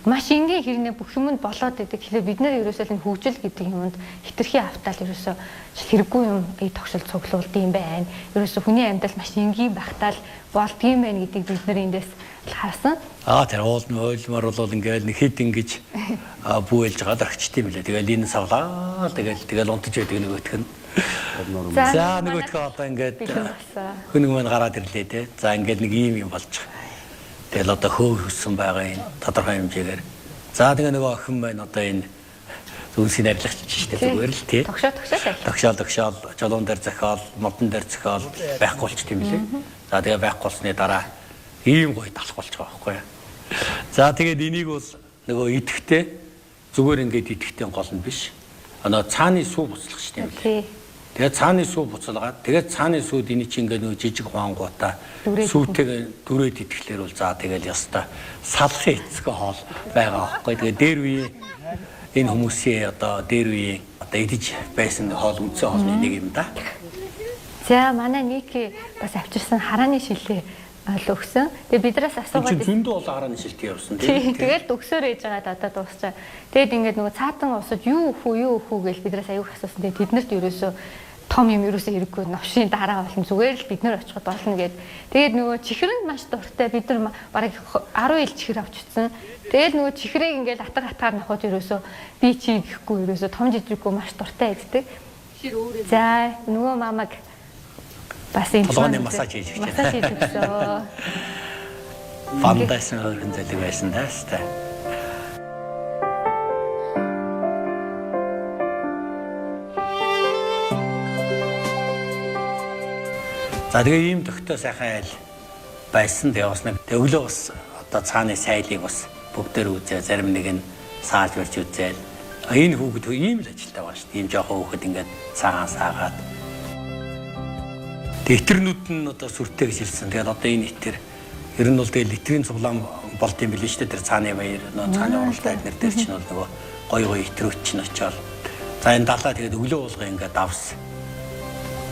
S2: маш энгийн хэрнээ бүх юмд болоод идэг. Тэгэхээр бид нэр ерөөсөө энэ хөгжил гэдэг юмд хитрхи автал ерөөсөө хэрэггүй юм тогшил цуглуулд юм байна. Ерөөсөө хүний амьдрал маш энгийн багтаал болдгийм байх гэдгийг бид нэр эндээс харсан.
S1: Тэр ойлмоор бол ингээл нэг хэд ингэж бүүэлж байгаа дагчт юм лээ. Тэгэл энэ савлаа тэгэл унтаж байдаг нөгөөх нь. За нөгөөх одоо ингээд хүн маань гараад ирлээ те. За ингээд нэг ийм юм болж байгаа. Тэгэл одоо хөв хөссөн байгаа юм тодорхой хэмжээгээр. За тэгээ нөгөө охин маань одоо энэ Зүнсийн арилгач шүү дээ зүгээр л тий.
S2: Тогшоо.
S1: Жолоон дээр зохиол, модон дээр зохиол байхгүй болчих тийм лээ. За тэгээ байхгүй болсны дараа ийм гоё талах болж байгаа байхгүй юу. За тэгээд энийг бол нөгөө идэхтэй зүгээр ингээд идэхтэй гол нь биш. Цааны сүү буцлах шүү дээ.
S2: Тий.
S1: Тэгээд цааны сүү буцалгаад тэгээд цааны сүүд эний чинь ингээд нөгөө жижиг хуангуудаа сүүтэйг дүрээд идэхлээр бол за тэгээд ястаа салхын эцэг хоол байгаа байхгүй. Тэгээд дээр үе энэ хүмүүсийн дээр үе идэж байсан хоол үндсэн хоолны нэг юм да.
S2: За манай Ники бас авчирсан харааны шилээ өгсөн. Тэгээ биднээс асуугаад
S1: зөндөө бол харааны шилтэй явсан
S2: тийм. Тэгээд өгсөөр ээж байгаа одоо дуусчаа. Тэгээд ингээд нөгөө цаатан усад юу өөхөө гэж биднээс аяух асуусан. Тэгээд тэднэрт ерөөсөө том юм ерөөсөө хэрэггүй новшийн дараа болно. Зүгээр л бид нэр очиход болно гэд. Тэгээд нөгөө чихрэнд маш дуртай. Бид нар бараг 10 ил чихэр авчирсан. Тэгээд нөгөө чихрийг ингээд атгаар нохоод ерөөсөө би чи гэхгүй ерөөсөө том жижиггүй маш дуртай иддэг. За нөгөө мамаг бас энэ
S1: толгойн массаж хийж
S2: өгсөн.
S1: Фантастик хөргөн зэлэг байсан таастай. За тэгээ ийм төгтөө сайхан айл байсан явсан. Тэгээ өглөө бас цааны сайлыг бас бүгдээр үзээ, зарим нэг нь сааж барьж үзээл. Энэ хүүхэд ийм л ажилтаа байгаа шүү дээ. Ийм жоохон хүүхэд ингээд цагаан саагаад. Тэгээ итернүүд нь сүртэй гэж хэлсэн. Тэгээд энэ итер ер нь бол тэгээ литрийн цуглаан болд юм билээ шүү дээ. Тэр цааны баяр, цааны уралдаан эднэр дээр чинь бол нөгөө гоё итрүүд чинь очиод. За энэ далаа тэгээд өглөө болгоо ингээд давс.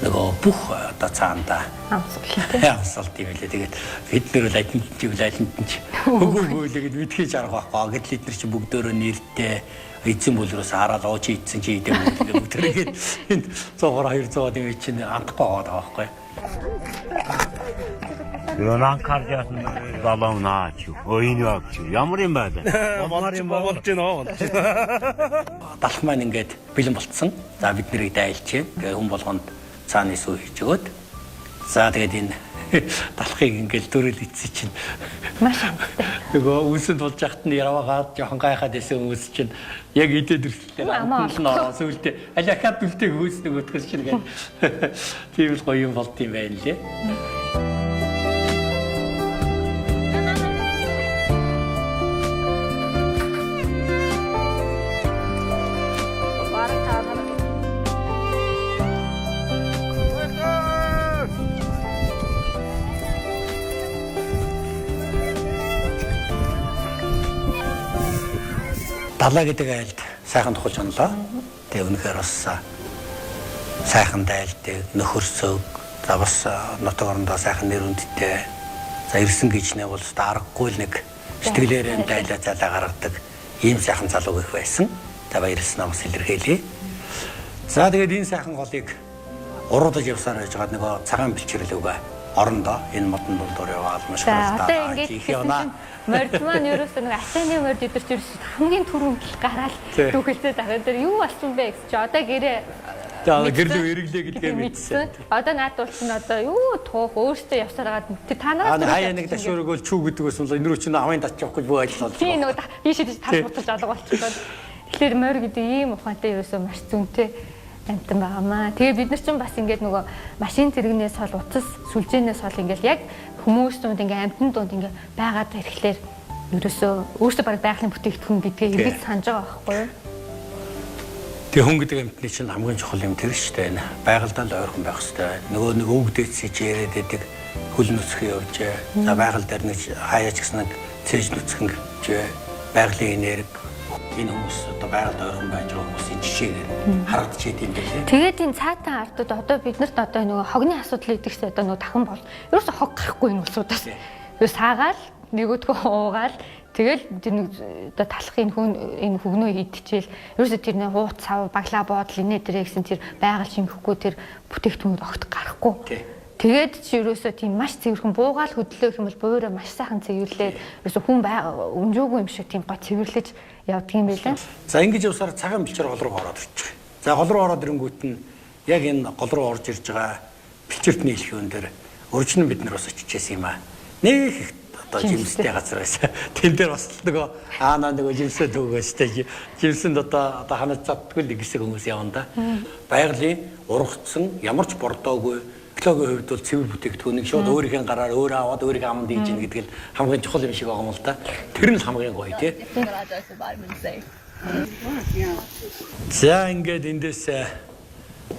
S1: Нөгөө бүх цаанда амсалт юм билээ. Тэгээд бид нэр л алинтэн ч хөгөөлгээд мэдхийж арга байхгүй. Гэтэл эднэр чинь бүгдөө нэртэй эзэн бүлрээс хараад ууч ийдсэн чи идэв бүгд тэргээд энд 100 200 юм чинь амтахгүй байгаа байхгүй.
S7: Юунан каржсэн балам наач. Ойн явч. Ямар юм бэ? Ямар юм болж байна?
S1: Далах маань ингээд бэлэн болцсон. За бид нэрийг дайлж чинь. Тэгээ хүн болгонд цааны сүү хийж өгөөд. За тэгээд энэ далахыг ингээд дөрөөл ицсэн чинь
S2: маш амттай.
S1: Нөгөө үүсэнд болж яхад нь яваагаад жоохон гайхаад байсан хүмүүс чинь яг идээд ирсэн. Амтнд нь ороо сүултээ алихад үлдээ хөөсдөг өтгөс чинь гээд тийм л гоё юм болд юм байна лээ. Далаа гэдэг айлд сайхан тухаж онлоо. Тэгээ үнэхээр бас сайхан дайлдаг, нөхөрсөг, за бас нутаг орондоо сайхан нэр үндтэй. За ирсэн гिचнээ бол аргагүй л нэг сэтгэлээрээ дайлаа залаа гаргадаг ийм сайхан залуу их байсан. За баярлсан намс илэрхийлье. За тэгээд энэ сайхан голыг уруудаж явсаар байж байгаа нөгөө цагаан бэлчэрлүүгээ орондоо энэ модон дундуур яваад маш хуралдаа хийх явна.
S2: Морд маань ерөөсөө нэг ачааны морд идэрч ерөөсөө хамгийн түрүүнд гараад дүүхэлтэй дахиад дээр юу болсон бэ гэж чи одоо гэрээ
S1: гэрлөө эрэглээ гэдгээ мэдсэн.
S2: Одоо наад болсон одоо юу туух өөртөө явсараад та нараа
S1: хаяа нэг ташуурыг бол чүү гэдэг байсан бол энэ рүү чинь авын татчих واخгүй бүх ажил бол.
S2: Тийм нөгөө ийшээ тал бутаж алга болчихлоо. Тэгэхээр морь гэдэг ийм ухаантай ерөөсөө маш зүүнтэй амтан байгаамаа. Тэгээ бид нар чинь бас ингээд нөгөө машин зэрэгнээс хол утас сүлжээнээс хол ингээд яг хүмүүс дунд ингээ амтны дунд ингээ байгаад ирэхлээр ерөөсөө өөртөө баг байгалийн бүтээгдэхүүн гэдгээ эргэж санаж байгаа байхгүй юу?
S1: Тэгээ хүн гэдэг амтны чинь хамгийн чухал юм тэр шүү дээ. Байгальдаа л ойрхон байх хэрэгтэй. Нөгөө нэг өвгдөөцсөж яриад байдаг хөл нөцхөн явж, за байгаль дээр нэг хаяач гэсэн нэг цээж нөцхөн гэж байгалийн энерги энэ хүмүүс одоо байгальд ойрхон байж байгаа хүмүүсийн жишээгээр харагдаж идэм байлээ.
S2: Тэгээд энэ цаатан ардууд одоо биднэрт одоо нөгөө хогны асуудал идэгс одоо нөгөө дахин бол ерөөсө хог гарахгүй энэ улсуудаас. Юу саагаал нөгөөдгөө уугаал тэгэл тэр нэг одоо талах энэ хөгнөө идчихэл ерөөсө тэр нэг хууц сав баглаа боодол инээ дэрэ гэсэн тэр байгаль шимхэхгүй тэр бүтээгдэхүүн огт гарахгүй. Тэгээд чи ерөөсөө тийм маш цэвэрхэн буугаал хөдлөх юм бол буураа маш сайхан цэвэрлээд ерөөсөө хүн өнжөөгүй юм шиг тийм гоо цэвэрлэж явдаг юм байлаа.
S1: За ингэж явсаар цагаан бэлчээр гол руу ороод ирчих. За гол руу ороод ирэнгүүт нь яг энэ гол руу орж ирж байгаа бэлчээртний хэлхүүн дээр өржин бид нар бас очижсэн юм аа. Нэг их одоо жимстэй газар байсан. Тэн дээр бас нөгөө нөгөө жимсээ төгөөстэй жимсэнд одоо ханаж заддгүй л гисэг хүмүүс явна да. Байгалийн ургацсан ямар ч бордоогүй экологийн хувьд бол цэвэр бүтээгдэхүүнийг шууд өөрийнхөө гараар өөрөө аваад өөрийнхөө аманд хийж ийн гэдэг л хамгийн чухал юм шиг байгаа юм л да. Тэр нь хамгийн гоё тий. За ингээд эндээс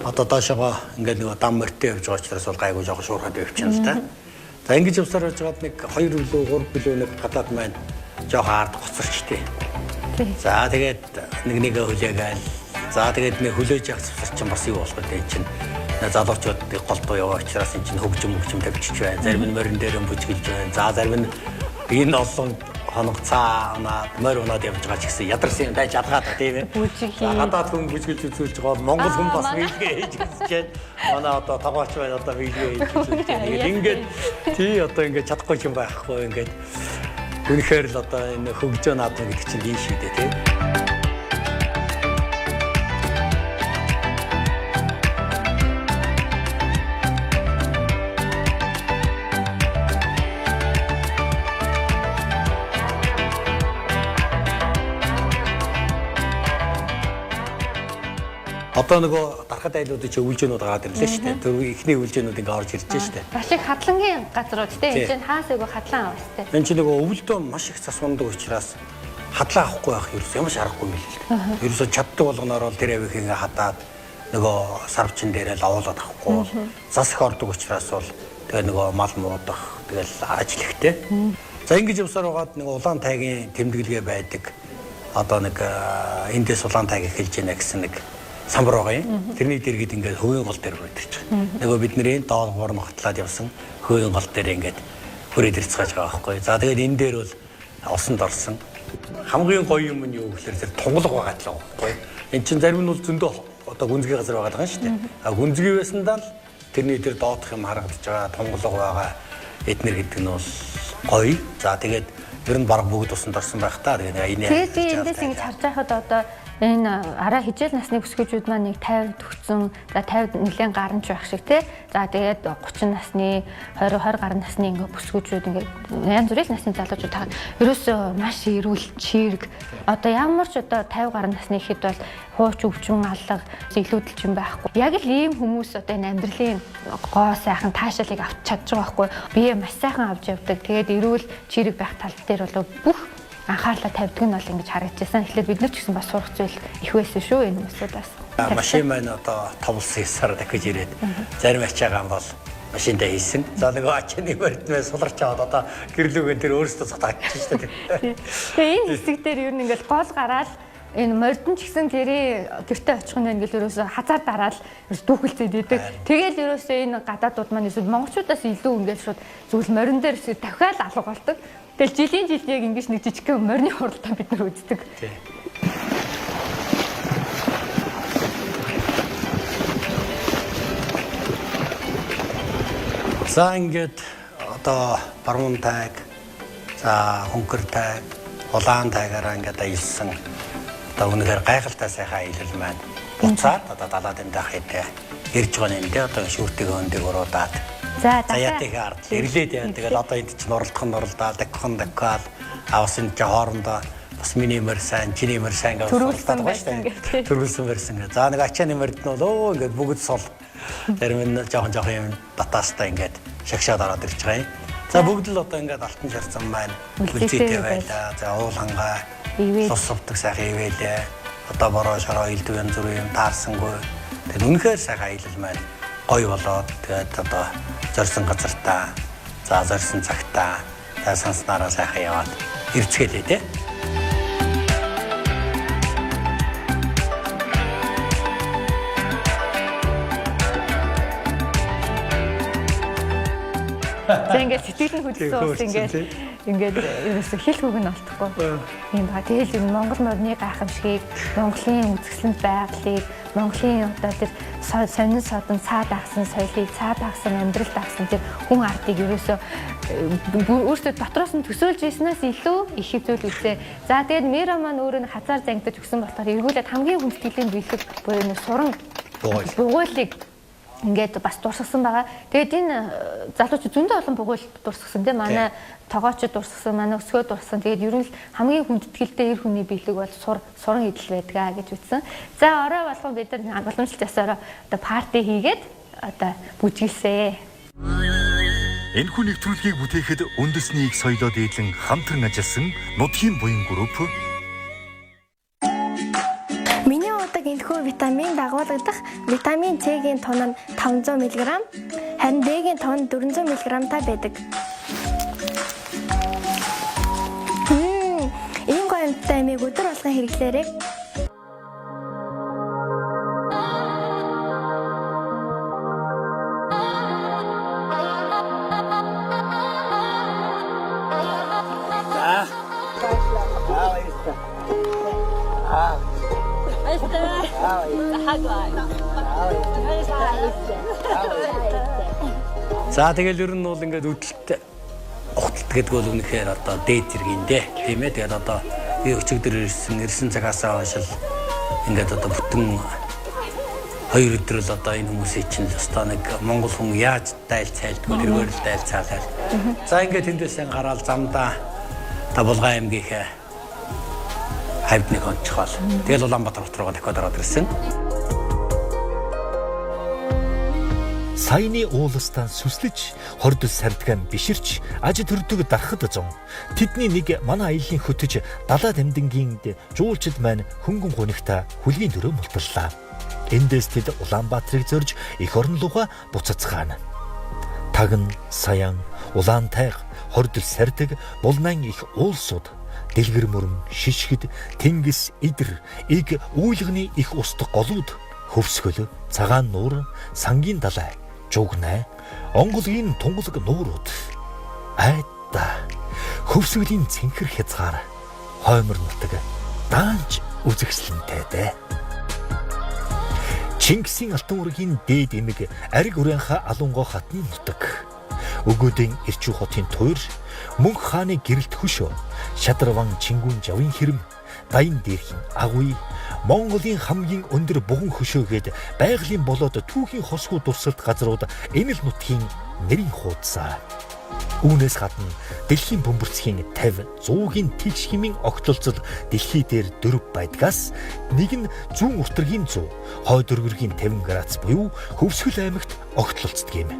S1: одоо доошоо ингээд нөгөө дам мөртөө явж байгаа учраас бол гайгүй жоохон шуурхаад явчихна л да. За ингэж явсаар байж байгаад нэг 2 билүү 3 билүү нэг гадаад маань жоохон ард гоцорчтэй. За тэгээд нэгээ хүлээгээл. За тэгээд нэг хүлээж явах завсар чинь бас юу болох вэ чинь. Залуучуудыг голдуу яваа учраас энэ чинь хөгжим тавьчих байна. Зарим нь морин дээр бүжгэлж байна. За зарим нь энэ олон хоног цаанаа морь унаад явж байгаа ч гэсэн ядарсан юм дайж адгаад тийм ээ. Гадаад хүн бүжгэлж үзүүлж байгаа Монгол хүн бас биелгээ хийж үзэж байна. Манай одоо таваач байна одоо биелгээ хийж үзэж байна. Ингээд тий одоо ингээд чадахгүй юм байхгүй ингээд үнэхээр л одоо энэ хөгжөө наадмын гэдэг чинь ийм шүү дээ тий. Одоо нөгөө дархад айлуудын чи үйлжээнүүд гараад ирлээ шүү дээ. Тэр ихний үйлжээнүүд ингээ орж ирж шүү дээ.
S2: Маш их хадлангийн газрууд тийм энэ чинь хаасайгүй хадлан авах тийм.
S1: Энэ чи нөгөө өвөлдөө маш их цас ундаг учраас хадлаа авахгүй байх ерөөс ямар ч аргагүй юм л. Ерөөсө чаддаг болгоноор бол тэр авих ингээ хадаад нөгөө сарвчин дээрээ л овоолоод авахгүй бол зас их ордог учраас бол тэгээ нөгөө мал муудах тэгэл ажил ихтэй. За ингэж явсаар байгаад нөгөө улаан тайгийн тэмдэглэгээ байдаг. Одоо нэг эндээс улаан тайг эхэлж яана гэсэн нэг самбар байгаа юм. Тэрний дэргэд ингээд хөвгийн гол дээр хүрээд ирчих. Нөгөө бидний доор хор ногтлаад явсан хөвгийн гол дээр ингээд хүрээд ирцгааж байгаа байхгүй. За тэгээд энэ дээр бол осонд орсон. Хамгийн гоё юм нь юу гэхээр тэр тунгалаг байгаа л байхгүй. Энд чинь зарим нь бол зөндөө одоо гүнзгий газар байгаа даа шүү дээ. А гүнзгий байсандаа л тэрний дээр доодох юм харагдаж байгаа тунгалаг байгаа эднэр гэдэг нь бол гоё. За тэгээд ер нь баг бүгд усанд орсон байх та. Тэгээд энэ
S2: тэгээд би эндээс ингэж харж байхад одоо энэ араа хижээл насны бүсгүйчүүд маань нэг 50 төгсөн, за 50 нэлээд гарч байх шиг тий. За тэгээд 30 насны, 20 гаруй насны ингээ бүсгүйчүүд ингээ янз бүрийн насны залуучууд таа. Ерөөсөө маш эрүүл, чирэг. Одоо ямар ч одоо 50 гаруй насны ихэд бол хууч өвчин алга, илүүдэлч юм байхгүй. Яг л ийм хүмүүс одоо энэ амьдралын гоо сайхан таашаалыг авч чадж байгаа байхгүй. Бие маш сайхан авч явдаг. Тэгээд эрүүл, чирэг байх тал дээр бол бүх анхаарлаа тавьдаг нь бол ингэж харагдчихсан. Тэгэхээр бид нар ч гэсэн бас сурах зүйл их байсан шүү энэ хүмүүсээс.
S1: Машин маань одоо товлсон ясаар дахиж ирээд зарим ачаагаан бол машиндаа хийсэн. За нөгөө ачааны мөрдмээ суларч аваад одоо гэрлүүгэн тэр өөрөөсөө цогтаачих шүү дээ.
S2: Тэгээ энэ хэсэг дээр ер нь ингээл гол гараад энэ мордон ч гэсэн гэртээ очих нь ингээл ерөөсөө хазаар дараал дүүхэлцээд идэг. Тэгэл ерөөсөө энэ гадаадууд маань эсвэл монголчуудаас илүү ингээл шууд зүйл морин дээр дахиад алга болдог. Тэгэл жилийн яг ингэж нэг жижигхэн морины хуралдаа бид нар үздэг. За ингээд одоо баруун тайг, за хөнгөр тайг, улаан тайгаараа ингээд аялсан. Одоо үнэхээр гайхалтай сайхан аялал маань буцаад одоо далаад энэ хайтаа ирж байгаа юм дээ. Одоо шүүртэг өндөг уруудаад. За яатыг ард ирлээд яа. Тэгэл одоо энд чинь уралдаад, дагхан авсан чи хоорондоо бас миний мөр сайн, чиний мөр сайн гэж уралдаад байгаа шүү дээ. Төрүүлсэн мөрсөн. За нэг ачааны мөрд нь бол ингээд бүгд сул. Зарим нь жоохон юм батаастай ингээд шагшаад ороод ирж байгаа юм. За бүгд л одоо ингээд алтан шарцсан маань үлзийтэй байлаа. За уул хангаа сус сувдаг сайхан ивэлээ. Одоо бороо шороо илдв янз бүрийн таарсангүй. Тэгээд үнэхээр сайхан аялал маань гоё болоод тэгээд одоо зорьсон газартаа, за зорьсон цагтаа, за санснараа сайхан яваад ирцгэлээ тий. За ингээд сэтгэл нь хөдөлсөн ус ингээд ерөөсө хэл хөг нь олдохгүй юм ба. Тэгэл энэ Монгол морины гайхамшигыг, Монголын үзэсгэлэнт байгалыг, Монголын одоо тэр сонин содон цаад агсан соёлыг, цаад агсан амьдралд агсан тэр хүн ардыг ерөөсө өөртөө дотроос нь төсөөлж ирснээс илүү их зүйл үзээ. За тэгээд Мира маань өөрөө хазаар зангидаж өгсөн болохоор эргүүлээд хамгийн хүндэтгэлийн бэлэг буюу суран бугуйлыг ингээд бас дурсгасан байгаа. Тэгээд энэ залуучууд зөндөө олон бугуул дурсгасан тийм манай тогоочд дурсгасан, манай өсгөө дурсгасан. Тэгээд ер нь л хамгийн хүндэтгэлтэй эр хүний биелэг бол суран идэл байдгаа гэж үтсэн. За орой болгон бид нар боломжтой засаараа одоо парти хийгээд одоо бүжгэлсэ.
S3: Энэхүү нэвтрүүлгийг бүтээхэд үндэсний их соёлоо дээдлэн хамтран ажилласан нутгийн буян групп
S6: Миний удаг энэхүү витамин дагуулгадах витамин С-ийн тонн нь 500 мг, харин D-ийн тонн 400 мг та байдаг. Ийм гоё витаминыг өдөр болгон хэрэглээрэй.
S1: За тэгэл ер нь бол ингээд үдэлт ухталт гэдэг бол үнэхээр одоо дээд зэргийн дээ. Тийм ээ. Тэгээд одоо би өчигдөр ирсэн цагаас хойш л ингээд одоо бүтэн 2 өдөр л одоо энэ хүмүүсийн чинь л өстой нэг монгол хүн яаж дайлцайлдгүй тэргээр л дайлцаалаа. За ингээд тэндээсээ гараад замдаа Табулгай аймгийн хавьдныг онцгоол. Тэгэл Улаанбаатар хот руугаа дахиад ороод ирсэн.
S3: Саяны ууластан сүслэж, хордол сардган биширч, аж төрдөг дарахад зон. Тэдний нэг манай аяллаа хөтөж далаа дамдингийнд жуулчд маань хөнгөн гунигта хүлгийн төрөө мулталлаа. Эндээс тэд Улаанбаатарыг зорж эх орн руугаа буцацгаана. Тагн, Саян, Улаантайг, хордол сардаг, Булнан их уулсууд, Дэлгэр мөрөн, Шишгэд, Тэнгис, Идэр, Иг үйлгний их устг голууд, Хөвсгөл, Цагаан нуур, Сангийн далай, Жугнай, Онголын тунгалаг нуурууд. Айда. Хөвсгөлийн цэнхэр хязгаар хоймор нутаг даанч үзэгсэлэнтэй дээ. Чингисийн алтан уургийн дээд эмэг ариг урянхаа алунгоо хатны нутаг. Өгөөдийн Ирчүү хотын туйр, Мөнх хааны гэрэлт хөшөө, Шадарван Чингүн жавын хэрэм, Дайн дээрхийн агуй, Монголын хамгийн өндөр буган хөшөөгээд байгалийн болоод түүхийн хосгүй дурсалт газрууд энэ л нутгийн нэрийн хуудсаа. Үүнээс гадна дэлхийн бөмбөрцгийн 50, 100-ийн тэгш хэмийн огтлолцол дэлхий дээр 4 байдгаас нэг нь зүүн уртаргийн 100, хойд өргөргийн 50 градус буюу Хөвсгөл аймагт огтлолцдог юм.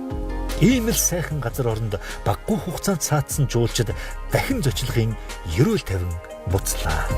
S3: Ийм л сайхан газар оронд баггүй хугацаанд цаатсан жуулчид дахин зочлохын ерөөл тавин буцлаа.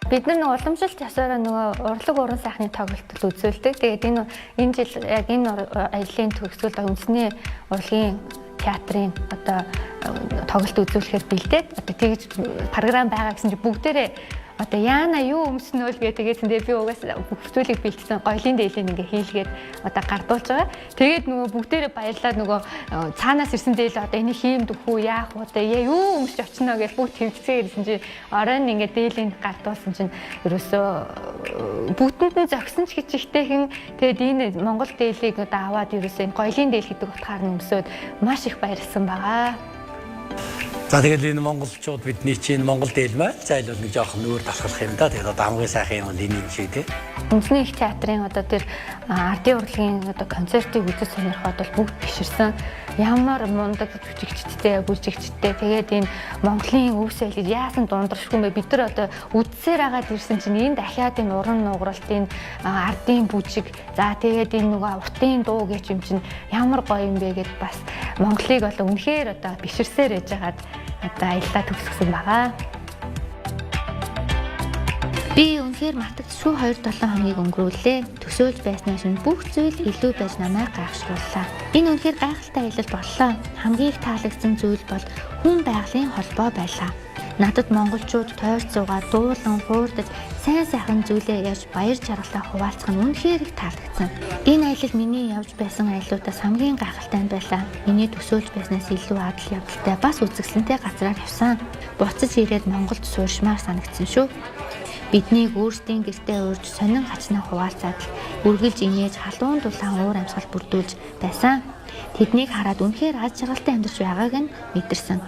S2: Бид нар нэг уламжлалт ясаараа нөгөө урлаг уран сайхны тоглолтод үзүүлдэг. Тэгээд энэ жил яг энэ аяллаа төгсгөл үндэсний урлагийн театрын одоо тоглолт үзүүлэхээр бэлдээд одоо тэгж програм байгаа гэсэн чинь бүгдээрээ одоо яана юу өмснөөл тэгээд тэгээд би угаас бүх зүйлийг бэлдсэн гоёлын дээлийг ингээ хийлгээд одоо гардуулж байгаа. Тэгээд нөгөө бүгдээрээ баярлаад нөгөө цаанаас ирсэн дээл одоо энийг хийм дөхүү яах вэ? Юу өмсч очно гэж бүгд төвцгөө ирсэн чинь оройн ингээ дээлийг гардуулсан чинь ерөөсөө бүгдэнд нь зогсон ч гэж ихтэйхэн тэгээд энэ Монгол дээлийг одоо аваад ерөөсөө гоёлын дээл гэдэг утгаар нь өмсөд маш их баярлсан байгаа.
S1: За тэгэл энэ монголчууд бидний чинь монгол дээл маа зайлуул нэг жоохон өөр талхах юм да. Тэгээд одоо хамгийн сайхан юм бол энэ юм шиг тий.
S2: Үндэсний их театрын одоо тэр ардын урлагийн одоо концертыг үзэж сонирхоод бол бүгд биширсэн. Ямар мундаг жүжигчдтэй, бүжигчдтэй тэгээд энэ Монголын өв соёлыг яасан дундаршгүй бэ? Бид нар одоо үдсээр агаад ирсэн чинь энэ дахиад энэ уран нугаралт, энэ ардын бүжиг, за тэгээд энэ нөгөө уртын дуу гэж юм чинь ямар гоё юм бэ гэд бас Монголыг бол үнэхээр одоо биширсээр яж хагаад одоо аяллаа төгсгсөн байгаа. Би үнэхээр мартагдчихгүй 2-7 хоногийг өнгөрүүлээ. Төсөөлж байснаас нь бүх зүйл илүү байж намайг гайхшрууллаа. Энэ үнэхээр гайхалтай аялал боллоо. Хамгийн их таалагдсан зүйл бол хүн байгалийн холбоо байлаа. Надад монголчууд тойрцуугаар дуулан хуурдаж сайн сайхан зүйлээ ярьж баяр жаргалтай хуваалцах нь үнэхээр их таалагдсан. Энэ аялал миний явж байсан аяллуудаас хамгийн гайхалтай байлаа. Миний төсөөлж байснаас илүү адал явдалтай бас үзэсгэлэнтэй газраар явсан. Буцаж ирээд Монголд суурьшмаар санагдсан шүү. Биднийг өөрсдийн гэртээ урьж сонин хачнаа хуваалцаад үргэлж инээж халуун дулаан уур амьсгал бүрдүүлж байсан. Тэднийг хараад үнэхээр аз жаргалтай амьдарч байгааг нь мэдэрсэн.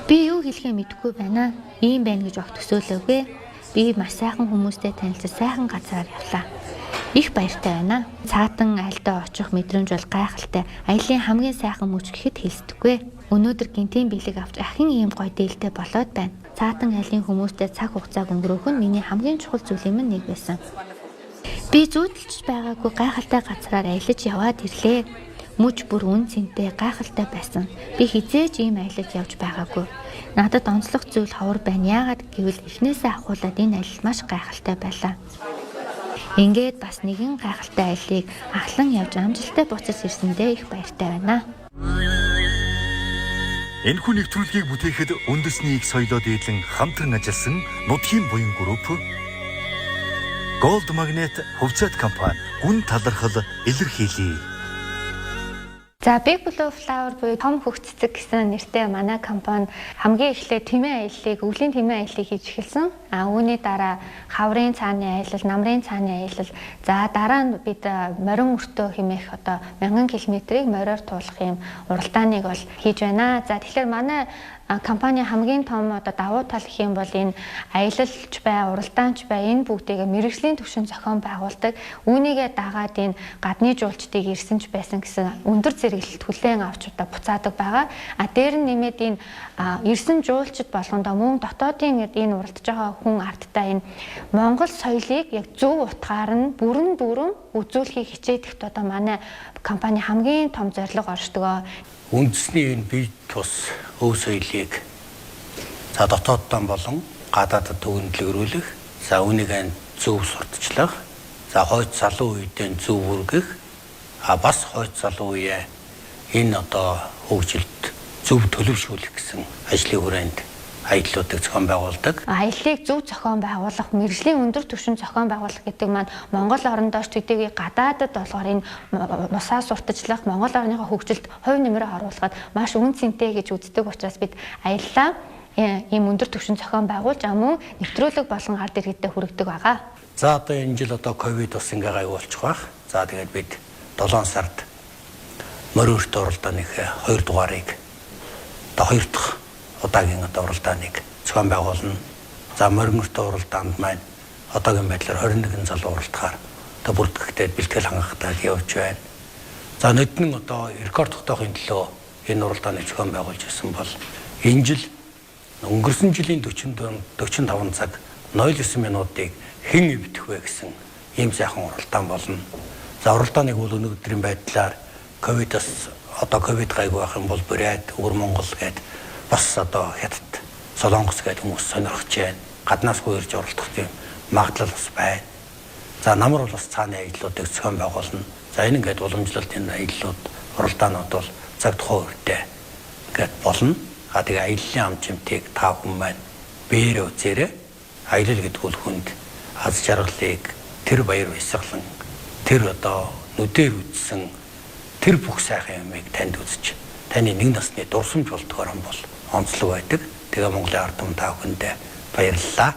S2: Би юу хэлэхээ мэдэхгүй байна. Ийм байна гэж огт төсөөлөөгүй. Би маш сайхан хүмүүстэй танилцаж сайхан газараар явлаа. Их баяртай байна. Цаатан айлдаа очих мэдрэмж бол гайхалтай. Аялын хамгийн сайхан мөч гэхэд хэлсдэггүй. Өнөөдөр гинтийн бэлэг авч ахин ийм гоё дээлтэй болоод байна. Цаатан айлын хүмүүстэй цаг хугацааг өнгөрөөх нь миний хамгийн чухал зүйлийн минь нэг байсан. Би зүүдэлж байгаагүй гайхалтай газараар аялаж яваад ирлээ. Мөч бүр үн цэнтэй гайхалтай байсан. Би хизээж ийм аялалд явж байгаагүй. Надад онцлог зүйл ховор байна. Яагаад гэвэл эхнээсээ ахуулаад энэ аялал маш гайхалтай байлаа. Ингээд бас нэгэн гайхалтай аяллыг ахлан явж амжилттай буцаж ирсэндээ их баяртай байна.
S3: Энэхүү нэвтрүүлгийг бүтээхэд үндэсний их соёлоо дээдлэн хамтран ажилласан нутгийн буян групп Gold Magnet хувьцаат компани гүн талархал илэрхийлье.
S2: За Big Blue Flower буюу том хөх цэцэг гэсэн нэртэй манай компани хамгийн эхлээд тэмээ аяллыг, өвлийн тэмээ аяллыг хийж эхэлсэн. Үүний дараа хаврын цааны аялал, намрын цааны аялал. За дараа нь бид морин өртөө хэмээх 1000 км-ийг мориор туулах юм уралдааныг бол хийж байна. За тэгэхээр манай компани хамгийн том давуу тал гэх юм бол энэ аялалч бай, уралдаанч бай энэ бүгдийг мэргэжлийн түвшинд зохион байгуулдаг. Үүнийгээ дагаад энэ гадны жуулчдыг ирсэнч байсан гэсэн өндөр зэрэглэлт хүлээн авч буцаадаг байгаа. Дээр нь нэмээд энэ ирсэн жуулчд болгондоо мөн дотоодын энэ уралдаж байгаа хүн ардтай энэ Монгол соёлыг яг зөв утгаар нь бүрэн үзүүлэхийг хичээдэгт манай компани хамгийн том зорилго оршдог.
S1: Үндэсний энэ бие тус өв соёлыг дотооддоо болон гадаадд төвлөрүүлэх, за үүнийг зөв сурталчлах, за хойд залуу үедээ зөв үргэх, бас хойд залуу үеэ энэ хөгжилд зөв төлөвшүүлэх гэсэн ажлын хүрээнд аяллуудыг зохион байгуулдаг.
S2: Аяллыг зөв зохион байгуулах, мэргэжлийн өндөр түвшинд зохион байгуулах гэдэг маань Монгол орондооч төдийгүй гадаадд болохоор энэ мусаа сурталчлах, Монгол орныхоо хөгжилд хувь нэмрээ оруулахад маш үн цэнтэй гэж үздэг учраас бид аяллаа ийм өндөр түвшинд зохион байгуулж мөн нэвтрүүлэг болон ард иргэдэд хүргэдэг байгаа.
S1: За энэ жил ковид бас ингээ гай болчих байх. За тэгээд бид 7 сард мориорт уралдааны 2 дугаарыг 2 дахь удаагийн уралдааныг зохион байгуулна. За мориорт уралдаанд маань одоогийн байдлаар 21 залуу уралдахаар бүрдгэхтэй бэлтгэл хангахтаа явж байна. За нүдэн рекорд тогтоохын төлөө энэ уралдааныг зохион байгуулж ирсэн бол энэ жил өнгөрсөн жилийн 45 цаг 09 минутыг хэн эвдэх вэ гэсэн ийм сайхан уралдаан болно. За уралдааныг бол өнөөдрийн байдлаар ковидос ковид гайгүй байх юм бол Бурят, Өвөр Монгол гээд бас хятад, Солонгос гээд хүмүүс сонирхож байна. Гаднаас гуйрж оролдох тийм магадлал бас байна. За намар бол бас цааны аяллуудыг зохион байгуулна. За энэ ингээд уламжлалтын аяллууд, уралдаанууд бол цаг тухайн үедээ ингээд болно. Тэгээ аяллаа ам чимтгийг та хүн маань биеэрээ үзээрэй. Аялал гэдэг бол хүнд аз жаргалыг, тэр баяр баясгалан, тэр нүдээр үзсэн тэр бүх сайхан юмыг танд үзэж таны нэг насны дурсамж болдгоор юм бол онцлог байдаг. Тэгээ Монголын ард түмэн та бүхэндээ баярлалаа.